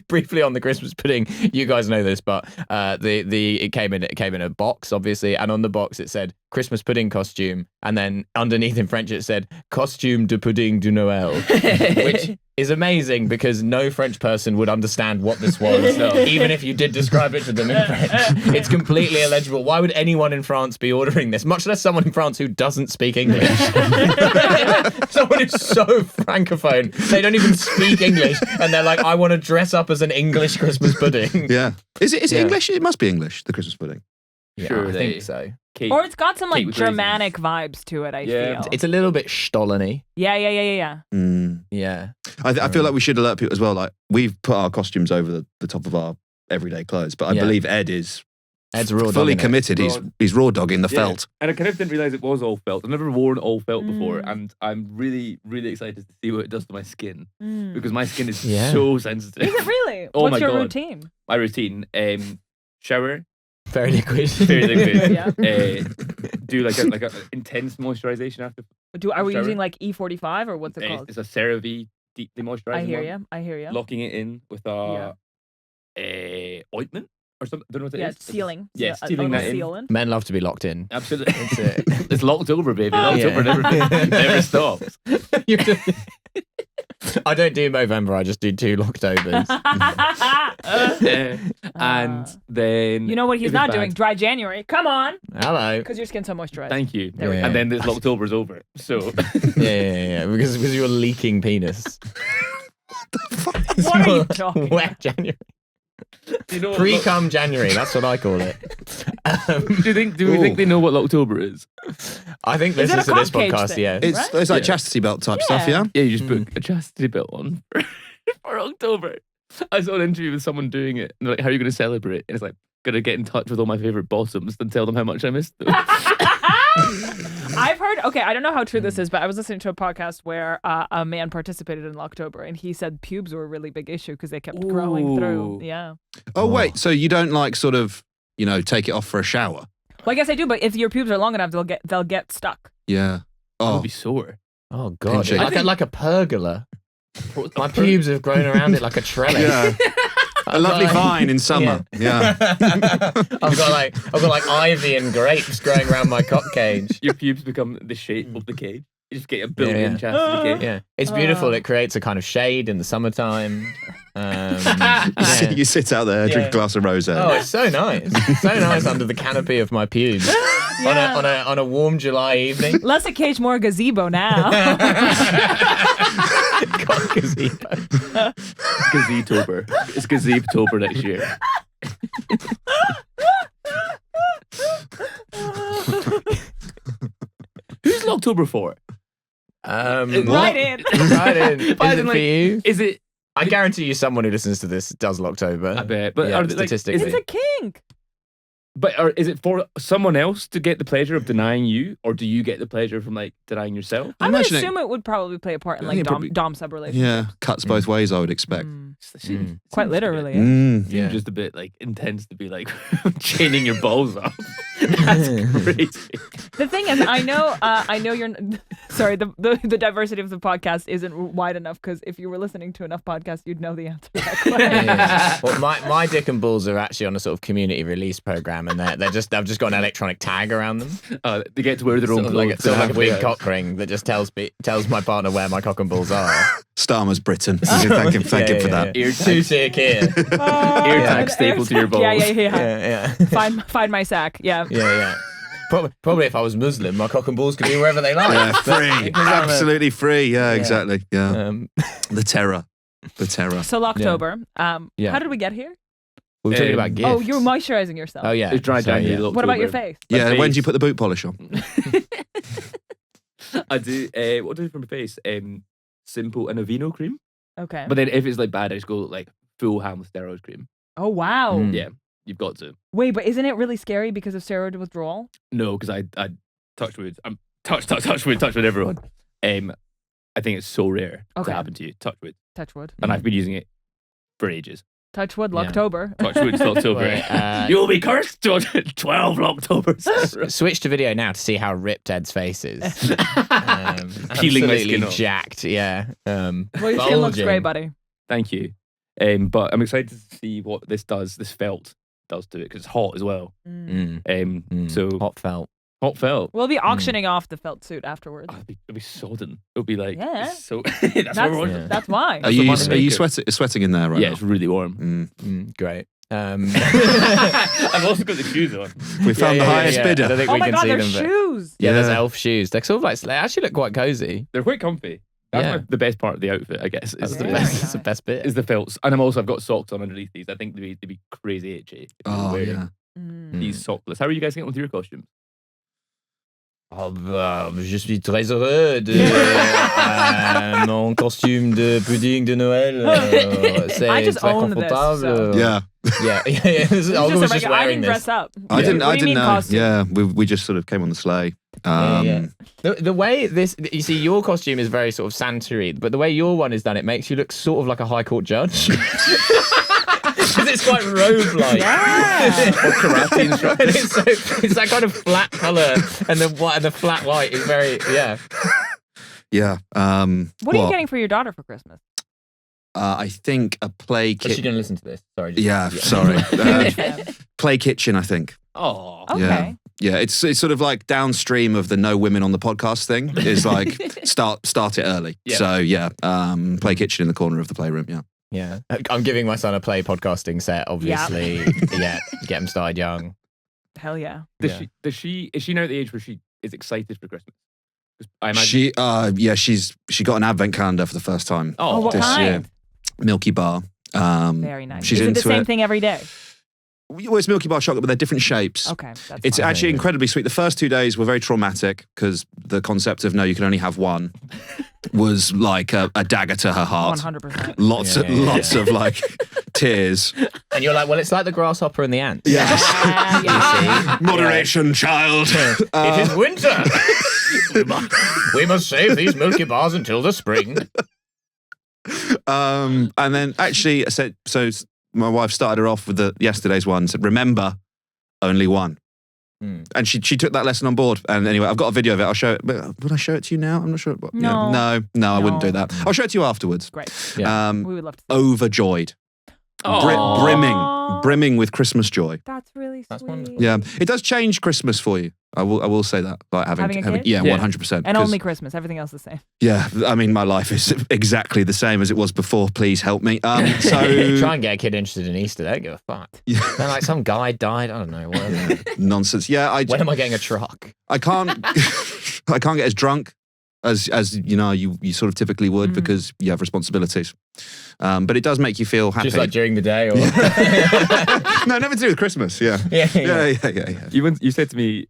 Briefly on the Christmas pudding, you guys know this, but it came in a box, obviously, and on the box it said Christmas pudding costume, and then underneath in French it said costume de pudding du Noël, which is amazing because no French person would understand what this was, even if you did describe it to them in French. It's completely illegible. Why would anyone in France be ordering this, much less someone in France who doesn't speak English? Someone who's so francophone, they don't even speak English, and they're like, I want to dress up as an English Christmas pudding. Yeah. Is it Yeah. English? It must be English, the Christmas pudding. Yeah, Sure, I they- think so. Cake. Or it's got some like Cake with Germanic vibes to it, I Yeah. feel. It's a little bit Stolony. Yeah. Mm. Yeah. I feel like we should alert people as well. Like, we've put our costumes over the top of our everyday clothes, but I Yeah. believe Ed is Ed's raw fully dogging it. committed. He's raw dogging the Yeah. felt. And I kind of didn't realize it was all felt. I've never worn all felt before, Mm. and I'm really, really excited to see what it does to my skin Mm. because my skin is Yeah. so sensitive. Is it really? Oh What's my your God. routine? My routine: shower, Very liquid. very liquid, Yeah. do like a intense moisturization after. Are we Shower. using like E45 or what's it called? It's a CeraVe deeply moisturizing. I hear one. you. I hear you. Locking it in with a ointment or something. I don't know what it Yeah, is. sealing. Yeah, a sealing little that in. sealant. Men love to be locked in. Absolutely. That's it. It's Locktober, baby. Locktober Yeah. never stops. I don't do Movember, I just do 2 Locktobers. And then You know what it he's was not bad. doing? Dry January. Come on. Hello. Because your skin's so moisturized. Thank you. There we go. And then this Locktober's over. So Yeah. Because you're leaking penis. What are you talking Wet January. you know what Pre-cum January, that's what I call it. do we think they know what Locktober is? I think Is it listen a to this cock cage podcast, thing? yeah. It's Right? like Yeah. chastity belt type stuff, Yeah. yeah? Yeah, you just put a chastity belt on for October. I saw an interview with someone doing it, and they're like, "How are you going to celebrate?" And it's like, "Gonna get in touch with all my favorite bottoms and tell them how much I missed them." I've heard, okay, I don't know how true this is, but I was listening to a podcast where a man participated in Locktober and he said pubes were a really big issue because they kept growing through. Ooh. Yeah. Oh, wait. So you don't like sort of, take it off for a shower? Well, I guess I do, but if your pubes are long enough, they'll get stuck. Yeah. I'll Oh, be sore. Oh god, Pinching. like a pergola. My pubes have grown around it like a trellis. yeah. A lovely vine in summer. Yeah. I've got like ivy and grapes growing around my cock cage. Your pubes become the shape of the cage. You just get a built-in Yeah. chastity cage. Yeah, it's beautiful. It creates a kind of shade in the summertime. You sit out there, drink a glass of rosé. Oh, it's so nice. So nice under the canopy of my pubes on a warm July evening. Less a cage, more a gazebo now. Cock gazebo. Gazetober. It's Gazetober next year. Who's Locktober for? Right in. Right in. Is But it for like, you? Is it? I guarantee you someone who listens to this does Locktober. I bet. But yeah, are they, like, statistically. It's a kink. But is it for someone else to get the pleasure of denying you, or do you get the pleasure from like denying yourself? I would imagine it- assume it would probably play a part in I like think it dom, probably- dom sub relationships. Yeah. Cuts both ways, I would expect. Quite literally. Mm. Yeah. Just a bit like intense to be like chaining your balls up. That's crazy. The thing is, I know you're. Sorry, the diversity of the podcast isn't wide enough because if you were listening to enough podcasts, you'd know the answer to that question. Yeah. Well, my dick and balls are actually on a sort of community release program, and they've just got an electronic tag around them, They get to wear their own sort of clothes. like, sort of like a big Yeah. cock ring that just tells my partner where my cock and balls are. Starmer's Britain. Thank him for that. Ear Two tier Kia. Ear tag stapled to your balls. Yeah. Yeah. Find my sack. Yeah. Yeah. Probably if I was Muslim, my cock and balls could be wherever they like. Yeah, But free, because I'm a- absolutely free. Yeah, exactly. Yeah, the terror. So Locktober. Yeah. How did we get here? We were talking about gifts. Oh, you're moisturizing yourself. Oh yeah. It's dry Sorry, January. yeah. What about your Locktober. face? Yeah, My when face. do you put the boot polish on? I do. What do I do for my face? Simple and Aveeno cream. Okay. But then if it's like bad, I just go like full ham with steroid cream. Oh wow. Mm. Yeah, you've got to. Wait, but isn't it really scary because of steroid withdrawal? No, because I touch wood. I'm touch wood everyone. I think it's so rare Okay. to happen to you. Touch wood, Touch wood. and I've been using it for ages. Touch wood. Yeah. Locktober. Touch wood, it's October. Right, You'll be cursed to 12 Octobers. Switch to video now to see how ripped Ed's face is. Peeling my absolutely skin off. jacked. Yeah. Well, your skin looks bulging. great, buddy. Thank you. But I'm excited to see what this felt does to it because it's hot as well. So hot felt. hot felt. We'll be auctioning off the felt suit afterwards. Oh, it'll be sodden. It'll be like Yeah. so. That's what we're Yeah. That's why. Are the you money maker. sweating in there right Yeah, now? it's really warm. Great. I've also got the shoes on. We found the highest I bidder. don't think Oh we my can god, see they're them. But shoes. yeah, there's Yeah. elf shoes. They're sort of like they actually look quite cozy. They're quite comfy. That's Yeah. the best part of the outfit, I guess. That's Is the the, Very best. That's the nice. best bit. is the felts, and I've got socks on underneath these. I think they'd be crazy itchy. if you were Oh wearing yeah. These sockless. How are you guys getting on with your costumes? Oh, bah, je suis très heureux de mon costume de pudding de Noël. C'est I just très own this, confortable. so- Yeah. Yeah. It's I just was a just regular- I wearing didn't this. dress up. I didn't. What I do you mean didn't know. costume? Yeah, we just sort of came on the sleigh. Yeah. The way this, you see, your costume is very sort of Santa-y, but the way your one is done, it makes you look sort of like a high court judge. Because it's quite robe-like. Yeah. Or karate instructor? And it's that kind of flat colour, and the flat white is very, yeah. Yeah. What are you getting for your daughter for Christmas? I think a play Is she kitchen. going to listen to this? Sorry. Yeah, sorry. Huge fan. Play kitchen, I think. Oh, Okay. Yeah, it's sort of like downstream of the no women on the podcast thing. Is like start it early. Yeah. So yeah, play kitchen in the corner of the playroom. Yeah. Yeah. I'm giving my son a play podcasting set, obviously. Yeah. Get him started young. Hell yeah. is she now at the age where she is excited for Christmas? 'Cause I imagine. She got an advent calendar for the first time Oh, what this year. kind? Milky Bar. Very nice. She's Is it into the same it. thing every day? Well, it's Milky Bar chocolate, but they're different shapes. Okay. That's It's fine. actually incredibly sweet. The first 2 days were very traumatic because the concept of no, you can only have one was like a dagger to her heart. 100%. Lots of like tears. And you're like, well, it's like the grasshopper and the ant. Yeah. You see? Moderation, child. It is winter. We must save these Milky Bars until the spring. And then actually, I said, so my wife started her off with yesterday's one. Said, remember, only one. And she took that lesson on board. And anyway, I've got a video of it. I'll show it. But would I show it to you now? I'm not sure. No. No, I wouldn't do that. I'll show it to you afterwards. Great. Yeah. We would love to see. Overjoyed. Aw. Brimming with Christmas joy. That's really That's sweet. wonderful. Yeah, it does change Christmas for you. I will say that. Like Having a kid? yeah, Yeah. 100%. And 'cause- only Christmas. Everything else the same. Yeah, I mean, my life is exactly the same as it was before. Please help me. So Try and get a kid interested in Easter. They don't give a fuck. Yeah. They're like, some guy died. I don't know. Whatever. Nonsense. Yeah, When am I getting a truck? I can't I can't get as drunk as you know you sort of typically would because you have responsibilities. But it does make you feel happy. Just like during the day, or No, never to do with Christmas. Yeah. Yeah. You said to me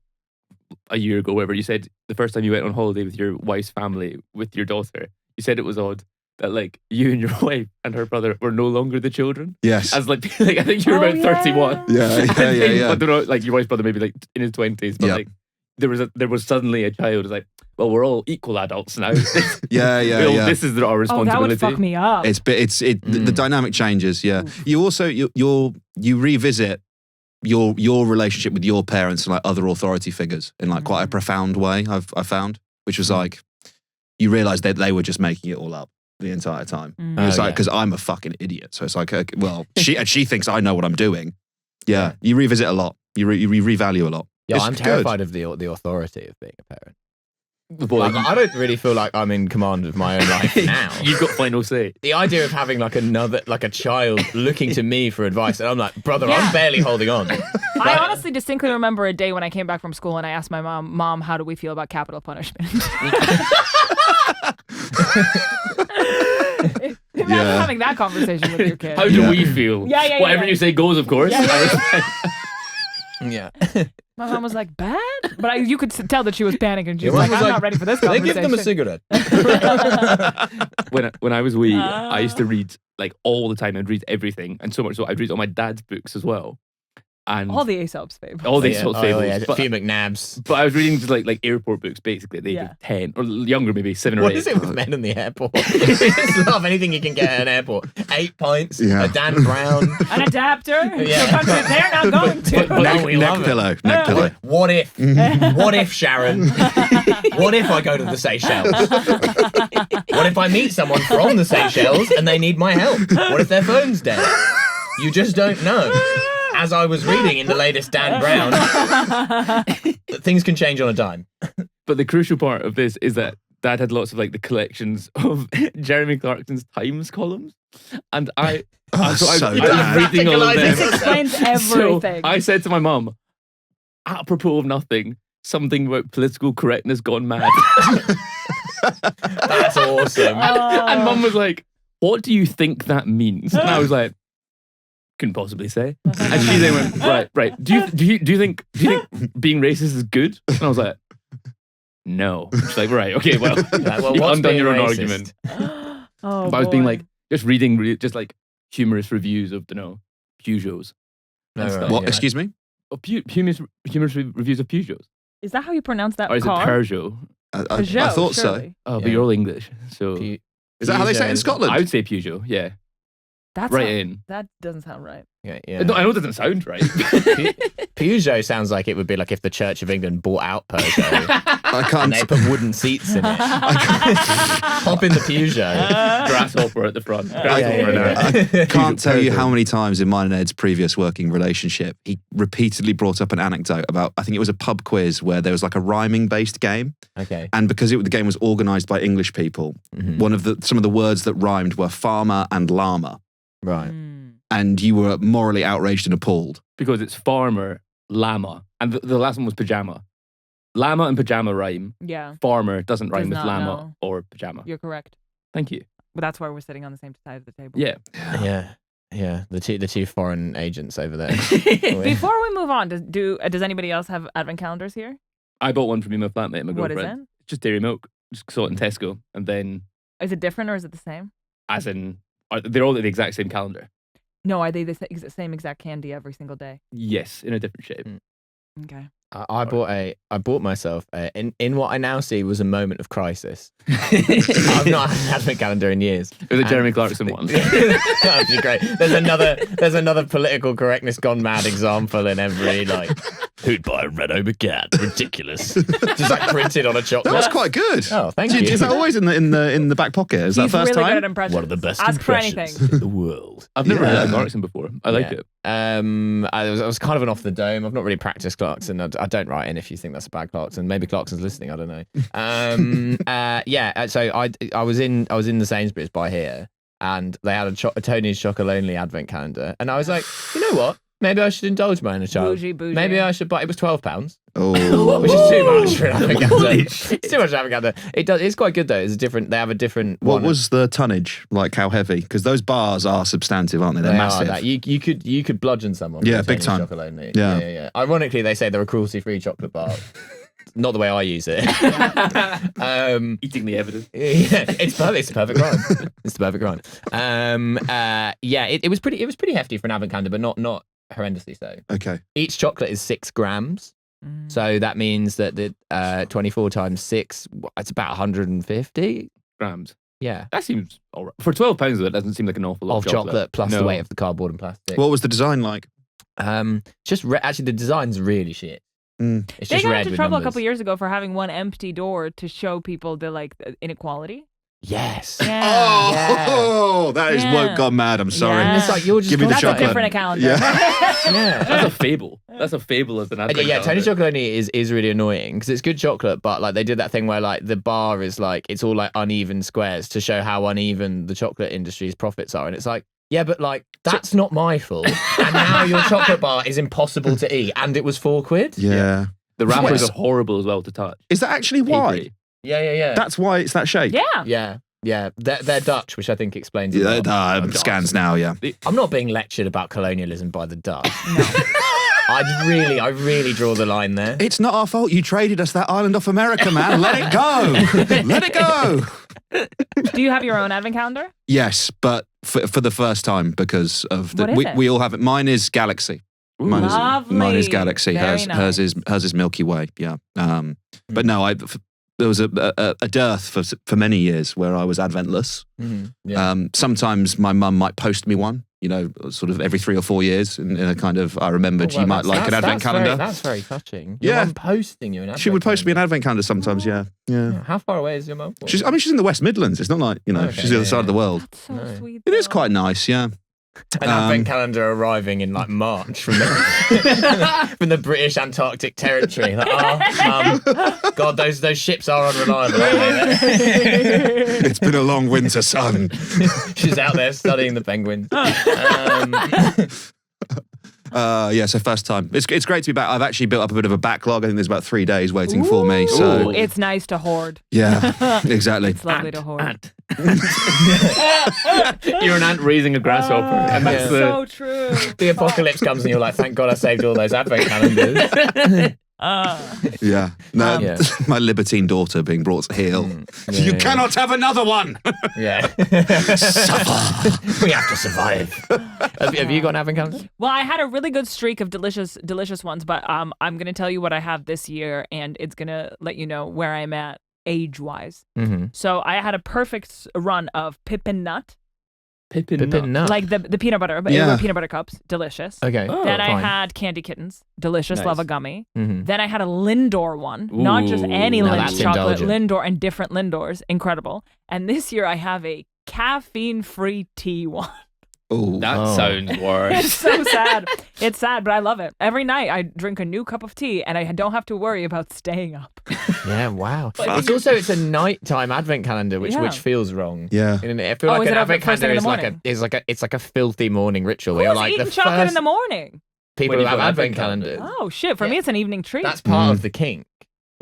a year ago, whatever, you said the first time you went on holiday with your wife's family, with your daughter, you said it was odd that like you and your wife and her brother were no longer the children. Yes. As like I think you were about 31. Yeah. I don't know, like your wife's brother maybe like in his 20s, but Yeah. like there was suddenly a child who's like, well, we're all equal adults now. Yeah. This is our Oh, responsibility. that would fuck me up. The dynamic changes. Yeah. You also you revisit your relationship with your parents and like other authority figures in like quite a profound way. I found, which was like you realize that they were just making it all up the entire time. It's like because I'm a fucking idiot, so it's like well she thinks I know what I'm doing. Yeah. You revisit a lot. You revalue a lot. yeah, It's I'm good. terrified of the authority of being a parent. Well, Like, I don't really feel like I'm in command of my own life now. you've got final say. The idea of having like a child looking to me for advice, and I'm like, brother, Yeah. I'm barely holding on. I honestly distinctly remember a day when I came back from school and I asked my Mom, how do we feel about capital punishment? Imagine having that conversation with your kid. How do we feel? Yeah. Whatever you say goes, of course. Yeah. My mom was like, bad? But you could tell that she was panicking. She Your was mom like, was I'm like, not ready for this They conversation. give them a cigarette. When I was wee, I used to read like all the time. I'd read everything, and so much so I'd read all my dad's books as well. And All the Aesop's fables. all these sort of fables. A But, few McNabs. but I was reading just like airport books basically at the age of 10 or younger, maybe 7 or 8. What is it with men in the airport? It's love anything you can get at an airport. 8 pints, Yeah. a Dan Brown. An adapter? Yeah. So countries they're not going to. But no, we Neck love it. pillow. Neck pillow. What if? What if, Sharon? What if I go to the Seychelles? What if I meet someone from the Seychelles and they need my help? What if their phone's dead? You just don't know. As I was reading in the latest Dan Brown, things can change on a dime. But the crucial part of this is that Dad had lots of like the collections of Jeremy Clarkson's Times columns, and I was reading all of them. This explains everything. So I said to my mum, apropos of nothing, something about political correctness gone mad. That's awesome. And Mum was like, "What do you think that means?" And I was like, couldn't possibly say. And she then went, right. Do you think being racist is good? And I was like, no. She's like, right, okay, well, Well, you've what's undone being your own racist? argument. Oh, But I was being boy. like, just reading just like humorous reviews of, Peugeots. No, and right, stuff. What? yeah. Excuse me? Of humorous reviews of Peugeots. Is that how you pronounce that Or is car? it Peugeot? I Peugeot, thought so. surely. Oh, but Yeah. you're all English. So Is that how they say it in Peugeot. Scotland? I would say Peugeot, yeah. That's Right not- in. That doesn't sound right. Yeah. No, I know it doesn't sound right. Peugeot sounds like it would be like if the Church of England bought out Peugeot I and can't. they put wooden seats in it. Hop in the Peugeot. Grasshopper at the front. Yeah, Grasshopper yeah. I can't tell you how many times in mine and Ed's previous working relationship, he repeatedly brought up an anecdote about, I think it was a pub quiz where there was like a rhyming based game. Okay. And because the game was organised by English people, some of the words that rhymed were farmer and llama. Right. And you were morally outraged and appalled. because it's farmer, llama, and the last one was pajama. Llama and pajama rhyme. Yeah, Farmer doesn't rhyme Does with not, llama no. or pajama. you're correct. Thank you. But that's why we're sitting on the same side of the table. Yeah. Yeah. The two foreign agents over there. Before we move on, does anybody else have advent calendars here? I bought one for me and my flatmate, my What is girlfriend. it? It's just dairy milk. Just saw it in Tesco, and then Is it different or is it the same? as in, they're all the exact same calendar. No, are they the same exact candy every single day? Yes, in a different shape. Okay. I bought myself in what I now see was a moment of crisis. I've not had an advent calendar in years. It was a Jeremy Clarkson one. That'd be great. There's another political correctness gone mad example in every who'd buy a red Ober cat? Ridiculous. Just printed on a chocolate. That was quite good. Oh, thank you. Is that always in the back pocket? Is that He's the first really time? good at impressions. One of the best Ask for impressions anything. in the world. I've never heard Yeah. that Clarkson before. I like it. I was kind of an off the dome. I've not really practiced Clarkson. I don't write in if you think that's a bad Clarkson. Maybe Clarkson's listening. I don't know. So I was in the Sainsbury's by here, and they had a Tony's Chocolonely advent calendar, and I was like, you know what? Maybe I should indulge my inner child. Bougie. Maybe I should buy. It was £12. Oh, Which is too much for an advent calendar. It's too much for an advent calendar. It's quite good though. It's different. They have a different. what one. was the tonnage? Like how heavy? Because those bars are substantive, aren't they? They're They massive. are that. You could bludgeon someone. Yeah, with big Tony's time. Chocolonely. Yeah. Yeah. Ironically, they say they're a cruelty-free chocolate bar. Not the way I use it. Eating the evidence. Yeah, it's perfect. It's the perfect rhyme. It's the perfect rhyme. It was pretty hefty for an advent calendar, but not horrendously so. Okay. Each chocolate is 6 grams. So that means that the 24 times 6, it's about 150. Grams. Yeah. That seems all right. For £12 of it, doesn't seem like an awful lot Of chocolate plus the No. weight of the cardboard and plastic. What was the design like? Just actually the design's really shit. Mm. It's They just got red into with trouble a numbers. couple years ago for having one empty door to show people the inequality. Yes. Yeah. Oh, that is Yeah. woke gone mad. I'm sorry. Yeah. It's like you're just Give me the That's a chocolate. different calendar. Yeah. Yeah. That's a fable. That's a fable as an advent Yeah, Tony calendar. Chocolonely is really annoying because it's good chocolate, but they did that thing where the bar is it's all uneven squares to show how uneven the chocolate industry's profits are, and it's like Yeah, but like, that's not my fault. And now your chocolate bar is impossible to eat. And it was £4. Yeah. The wrappers Yes. are horrible as well to touch. Is that actually why? Papery. Yeah. That's why it's that shape? Yeah. Yeah. They're Dutch, which I think explains it. Yeah, scans now, yeah. I'm not being lectured about colonialism by the Dutch. No. I really draw the line there. It's not our fault you traded us that island off America, man. Let it go. Let it go. Do you have your own advent calendar? Yes, but for the first time because of What is it? we all have it. Mine is Galaxy. Mine is Galaxy. Very Hers is Milky Way. Yeah. But no, there was a dearth for many years where I was adventless. Sometimes my mum might post me one, sort of every 3 or 4 years. In a kind of, I remembered she might like an advent calendar. That's very touching. Yeah. Your mum posting you an advent She would post me an calendar. advent calendar sometimes. Yeah. How far away is your mum? She's in the West Midlands. It's not like Okay, she's the other side of the world. That's so sweet. It is though. quite nice. Yeah. An advent calendar arriving in like March from the British Antarctic Territory. Like, God, those ships are unreliable, aren't they? It's been a long winter, son. She's out there studying the penguins. So first time. It's great to be back. I've actually built up a bit of a backlog. I think there's about 3 days waiting for me. So Ooh, it's nice to hoard. yeah, exactly. It's lovely to hoard. Ant. You're an ant raising a grasshopper. And that's That's the... so true. The apocalypse comes and you're like, thank God I saved all those advent calendars. Yeah. No, Yeah. my libertine daughter being brought to heel. You cannot have another one. Yeah. We have to survive. Have you got an advent calendar? Well, I had a really good streak of delicious ones, but I'm going to tell you what I have this year, and it's going to let you know where I'm at age-wise. Mm-hmm. So I had a perfect run of Pippin Nut, Pippin Nut. like the peanut butter, but Yeah. peanut butter cups, delicious. Okay. Then I fine. had Candy Kittens, delicious, Nice. love a gummy. Mhm. Then I had a Lindor one, not just any Ooh, now Lind that's chocolate, indulgent. Lindor and different Lindors, incredible. And this year I have a caffeine-free tea one. Oh, That Oh. sounds worse. It's so sad. It's sad, but I love it. Every night I drink a new cup of tea and I don't have to worry about staying up. Yeah, wow. It's a nighttime advent calendar, which Yeah. feels wrong. yeah. And I feel Oh, like is an it advent first thing calendar in is the like morning? it's like a filthy morning ritual. Where you're Who's like eating the chocolate first in the morning? people When who you have got advent advent calendars. calendars. Oh shit! For me, it's an evening treat. That's part of the kink.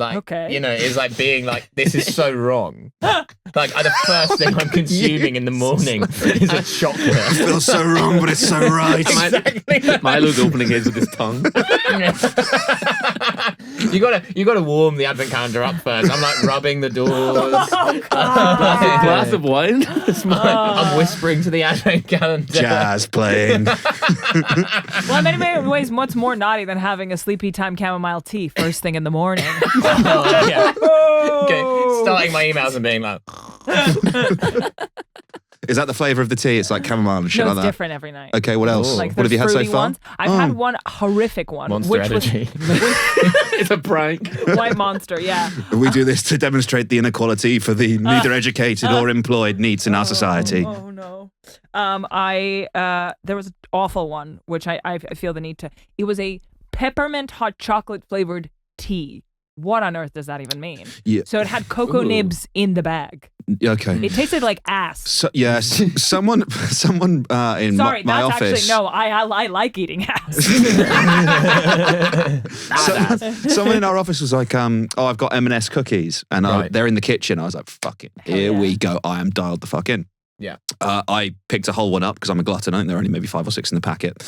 Like, Okay. it's like being like, this is so wrong. Like, the first thing I'm consuming in the morning is a chocolate. Feels so wrong, but it's so right. Exactly. Milo's opening his with his tongue. you gotta warm the advent calendar up first. I'm like rubbing the doors. Oh, God. A glass of wine. I'm whispering to the advent calendar. Jazz playing. Well, in many ways, what's more naughty than having a sleepy time chamomile tea first thing in the morning? Oh, yeah. Okay. Starting my emails and being like, Is that the flavour of the tea? It's like chamomile and shit No, like it's that. different every night. Okay, what else? Like What have you had so fruity far? ones. I've had one horrific one, Monster which Energy. It's a prank. was White Monster. Yeah. We do this to demonstrate the inequality for the neither educated or employed needs in our society. Oh no. There was an awful one, which I feel the need to. It was a peppermint hot chocolate flavored tea. What on earth does that even mean? Yeah. So it had cocoa nibs in the bag. Okay. It tasted like ass. So, yes, someone in Sorry, my that's office. actually no. I like eating ass. Someone in our office was like, I've got M&S cookies, and Right. they're in the kitchen. I was like, fuck it, here yeah. we go. I am dialed the fuck in. Yeah. I picked a whole one up because I'm a glutton. I think there are only maybe 5 or 6 in the packet,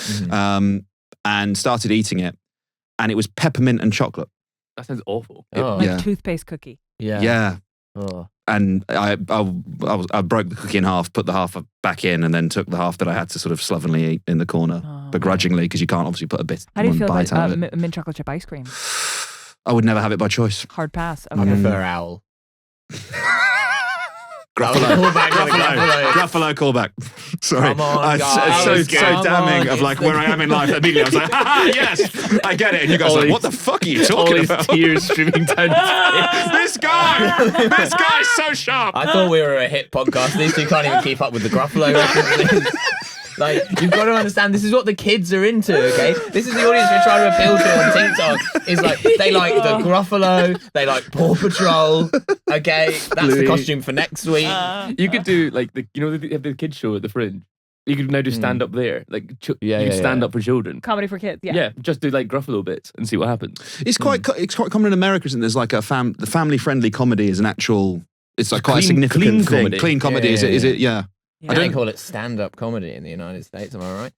and started eating it, and it was peppermint and chocolate. That sounds awful. oh, Like Yeah. toothpaste cookie. yeah. Yeah. Oh. And I broke the cookie in half, put the half back in, and then took the half that I had to sort of slovenly eat in the corner, Oh. begrudgingly, because you can't obviously put a bit How do you one feel bite about out of it. mint chocolate chip ice cream? I would never have it by choice. Hard pass. I Okay. prefer owl. Gruffalo. Gruffalo. Gruffalo callback. Sorry. Come on, It's guys. so Come damning on, of like it's where the- I am in life. Immediately I was like, ha, yes, I get it. And you guys are like, what the fuck are you All talking these about? tears streaming down his face. This guy's so sharp. I thought we were a hit podcast. These two can't even keep up with the Gruffalo references. Like, you've got to understand, this is what the kids are into, okay? This is the audience we're trying to appeal to on TikTok. Is like, they like the Gruffalo, they like Paw Patrol, okay? That's the Louis. costume for next week. You could do like they have the kids show at the Fringe. You could now do stand up there, like you could stand up for children. Comedy for kids. Yeah. Yeah, just do like Gruffalo bits and see what happens. It's quite common in America, isn't it? There's like the family friendly comedy is an actual. It's like quite a significant clean thing. comedy. Clean comedy. Yeah, Is it? Yeah. I don't call it stand-up comedy in the United States. Am I right?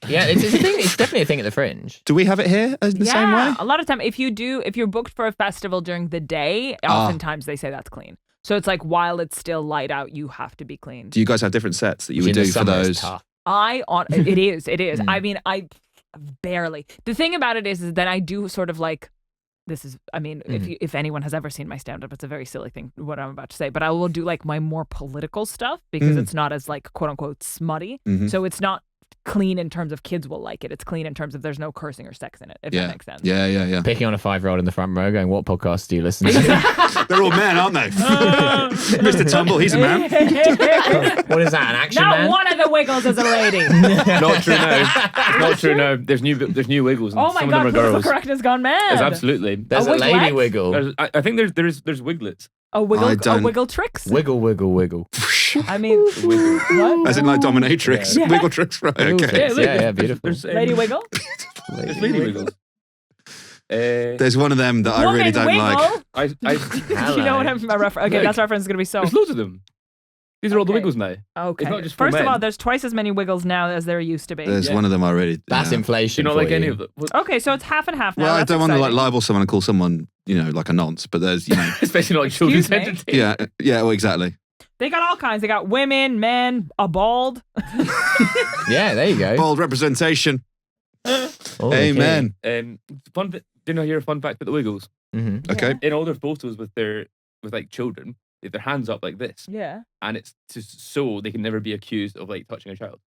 Yeah, it's a thing. It's definitely a thing at the Fringe. Do we have it here in the same way? A lot of time, if you're booked for a festival during the day, oftentimes they say that's clean. So it's like while it's still light out, you have to be clean. Do you guys have different sets that you would do for those? It is. I mean, I barely. The thing about it is that I do sort of like. This is, I mean, if anyone has ever seen my stand-up, it's a very silly thing, what I'm about to say, but I will do like my more political stuff because it's not as like quote unquote smutty. So it's not clean in terms of kids will like it. It's clean in terms of there's no cursing or sex in it, if that makes sense. Yeah. Picking on a 5-year-old in the front row going, what podcast do you listen to? They're all men, aren't they? Mr. Tumble, he's a man. What is that, an action Not man? one of the Wiggles is a lady. Not true now. Not true now. There's new Wiggles. And Oh my some God, of them are political girls. correctness gone mad. There's absolutely. There's a wiglet? lady wiggle. I think there's Wiglets. A wiggle tricks. Wiggle, wiggle, wiggle. I mean, what? As in like dominatrix. Yeah. Wiggle tricks, right? Okay. Yeah, beautiful. There's, Lady Wiggle. There's Lady Wiggles. There's one of them that I really don't like. You know what I'm referring? Okay, Look, that's reference is going to be so. There's loads of them. These are all the Okay. Wiggles now. Okay. It's not just for First of men. all, there's twice as many Wiggles now as there used to be. There's one of them I really. That's Do inflation. you not for like any of them? Okay, so it's half and half now. Well, I That's don't want to like exciting. libel someone and call someone, like a nonce, but there's, Especially not like children's Excuse me? entertainment. yeah, well, exactly. They got all kinds. They got women, men, a bald. Yeah, there you go. Bold representation. Oh, Amen. Didn't I hear a fun fact about the Wiggles? Mm-hmm. Okay. In all their photos with like children, they have their hands up like this, Yeah. and it's so they can never be accused of like touching a child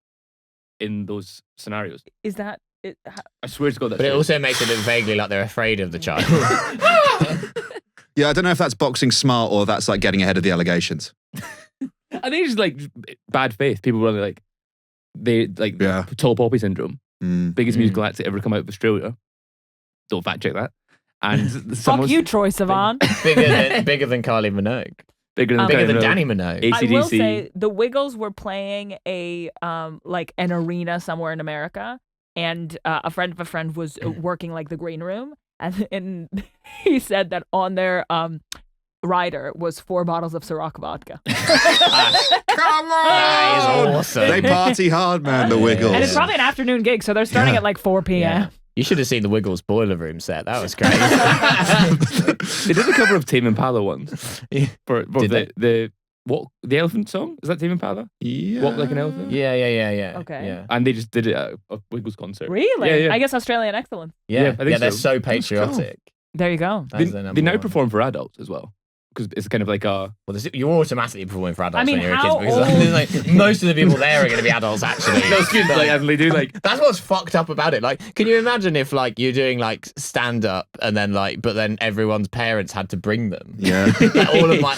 in those scenarios. Is that it? I swear to God, that's But it true. also makes it look vaguely like they're afraid of the child. Yeah, I don't know if that's boxing smart or that's like getting ahead of the allegations. I think it's just like bad faith. People were like, Yeah. tall poppy syndrome, Mm. biggest musical act to ever come out of Australia. Don't fact check that. And Fuck someone's you, Troy Sivan. bigger than Kylie Minogue. bigger than Bigger than Kylie Minogue. Danny Minogue. I will AC/DC. say the Wiggles were playing a like an arena somewhere in America, and a friend of a friend was working like the green room, and he said that on their rider was 4 bottles of Ciroc vodka. Come on! That is awesome. They party hard, man, the Wiggles. And it's probably an afternoon gig, so they're starting Yeah. at like 4 p.m. Yeah. You should have seen the Wiggles boiler room set. That was great. They did a cover of Tame Impala once. Yeah. For Did the elephant song? Is that Tame Impala? Yeah. Walk Like an Elephant? Yeah. Okay. Yeah. And they just did it at a Wiggles concert. Really? Yeah, yeah. I guess Australian excellence. Yeah, I think they're so. so patriotic. There you go. They, That's their number they now one. perform for adults as well. Because it's kind of like a... Well, you're automatically performing for adults I mean, when you're a how kid because old- like, most of the people there are going to be adults actually. No, excuse me. Like, as they do like... That's what's fucked up about it. Like, can you imagine if like you're doing like stand up and then like, but then everyone's parents had to bring them. Yeah. Like,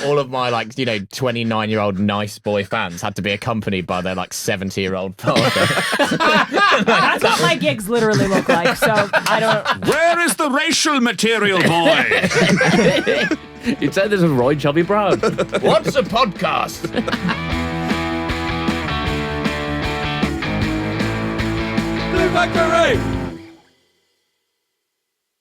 all of my like 29-year-old nice boy fans had to be accompanied by their like 70-year-old father. That's what my gigs literally look like. So I don't. Where is the racial material, boy? It said there's a Roy Chubby Brown. What's a podcast? Blue Factory!